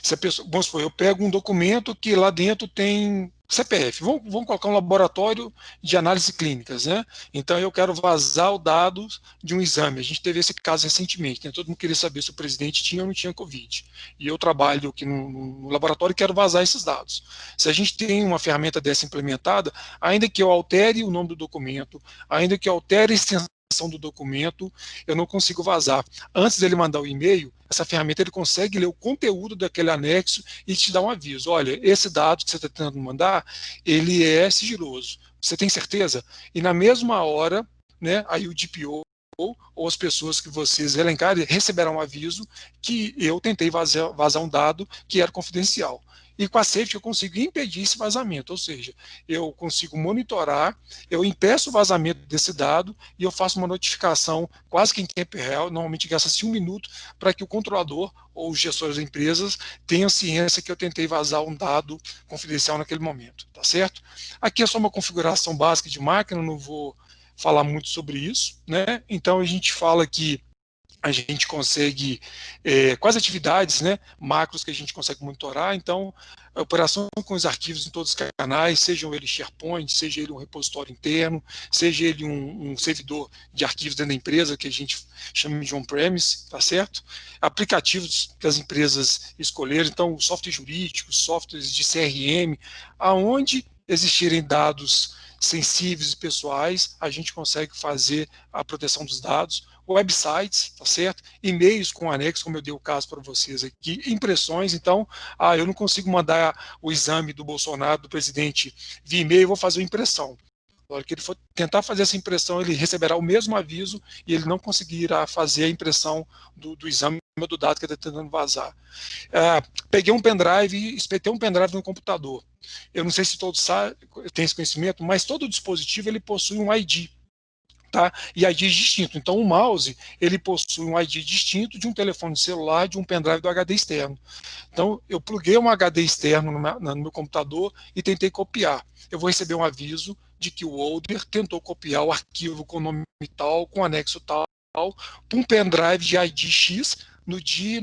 se a pessoa, vamos supor, eu pego um documento que lá dentro tem CPF, vamos colocar um laboratório de análise clínicas, né? Então eu quero vazar os dados de um exame. A gente teve esse caso recentemente, né? Todo mundo queria saber se o presidente tinha ou não tinha Covid. E eu trabalho aqui no laboratório e quero vazar esses dados. Se a gente tem uma ferramenta dessa implementada, ainda que eu altere o nome do documento, ainda que eu altere a extensão do documento, eu não consigo vazar. Antes dele mandar o e-mail, essa ferramenta ele consegue ler o conteúdo daquele anexo e te dar um aviso. Olha, esse dado que você está tentando mandar, ele é sigiloso. Você tem certeza? E na mesma hora, né, aí o DPO ou as pessoas que vocês elencarem receberão um aviso que eu tentei vazar um dado que era confidencial. E com a Safety eu consigo impedir esse vazamento, ou seja, eu consigo monitorar, eu impeço o vazamento desse dado e eu faço uma notificação quase que em tempo real, normalmente gasta-se 1 minuto, para que o controlador ou os gestores das empresas tenham ciência que eu tentei vazar um dado confidencial naquele momento, tá certo? Aqui é só uma configuração básica de máquina, não vou falar muito sobre isso, né? Então a gente fala que a gente consegue, quais atividades, né, macros que a gente consegue monitorar. Então, a operação com os arquivos em todos os canais, sejam ele SharePoint, seja ele um repositório interno, seja ele um servidor de arquivos dentro da empresa, que a gente chama de on-premise, tá certo? Aplicativos que as empresas escolheram, então, softwares jurídicos, softwares de CRM, aonde existirem dados sensíveis e pessoais, a gente consegue fazer a proteção dos dados, websites, tá certo? E-mails com anexo, como eu dei o caso para vocês aqui, impressões, então, eu não consigo mandar o exame do Bolsonaro, do presidente, via e-mail, eu vou fazer uma impressão. Na hora que ele for tentar fazer essa impressão, ele receberá o mesmo aviso e ele não conseguirá fazer a impressão do exame do dado que ele está tentando vazar. Peguei um pendrive e espetei um pendrive no computador. Eu não sei se todos têm esse conhecimento, mas todo dispositivo ele possui um ID. tá? E IDs distintos. Então, o mouse, ele possui um ID distinto de um telefone celular, de um pendrive do HD externo. Então, eu pluguei um HD externo no meu computador e tentei copiar. Eu vou receber um aviso de que o holder tentou copiar o arquivo com nome tal, com anexo tal, para um pendrive de ID X no dia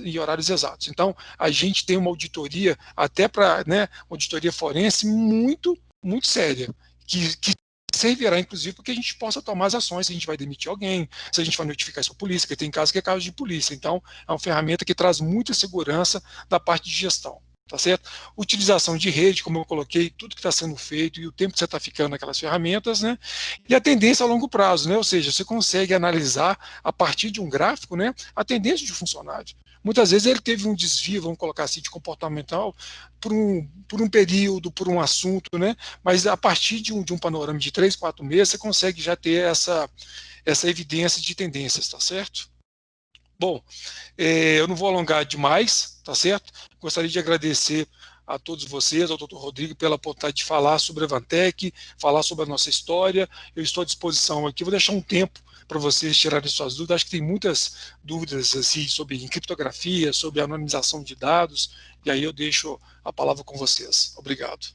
e horários exatos. Então, a gente tem uma auditoria, até para, né, auditoria forense, muito, muito séria, que servirá, inclusive, para que a gente possa tomar as ações, se a gente vai demitir alguém, se a gente vai notificar isso à polícia, porque tem casos que é caso de polícia. Então, é uma ferramenta que traz muita segurança da parte de gestão. Tá certo? Utilização de rede, como eu coloquei, tudo que está sendo feito e o tempo que você está ficando naquelas ferramentas, né? E a tendência a longo prazo, né? Ou seja, você consegue analisar a partir de um gráfico, né, a tendência de funcionário. Muitas vezes ele teve um desvio, vamos colocar assim, de comportamental por um período, por um assunto, né? Mas a partir de um panorama de 3, 4 meses, você consegue já ter essa evidência de tendências, tá certo? Bom, eu não vou alongar demais, tá certo? Gostaria de agradecer a todos vocês, ao Dr. Rodrigo, pela oportunidade de falar sobre a Vantec, falar sobre a nossa história. Eu estou à disposição aqui, vou deixar um tempo para vocês tirarem suas dúvidas. Acho que tem muitas dúvidas assim, sobre criptografia, sobre anonimização de dados, e aí eu deixo a palavra com vocês. Obrigado.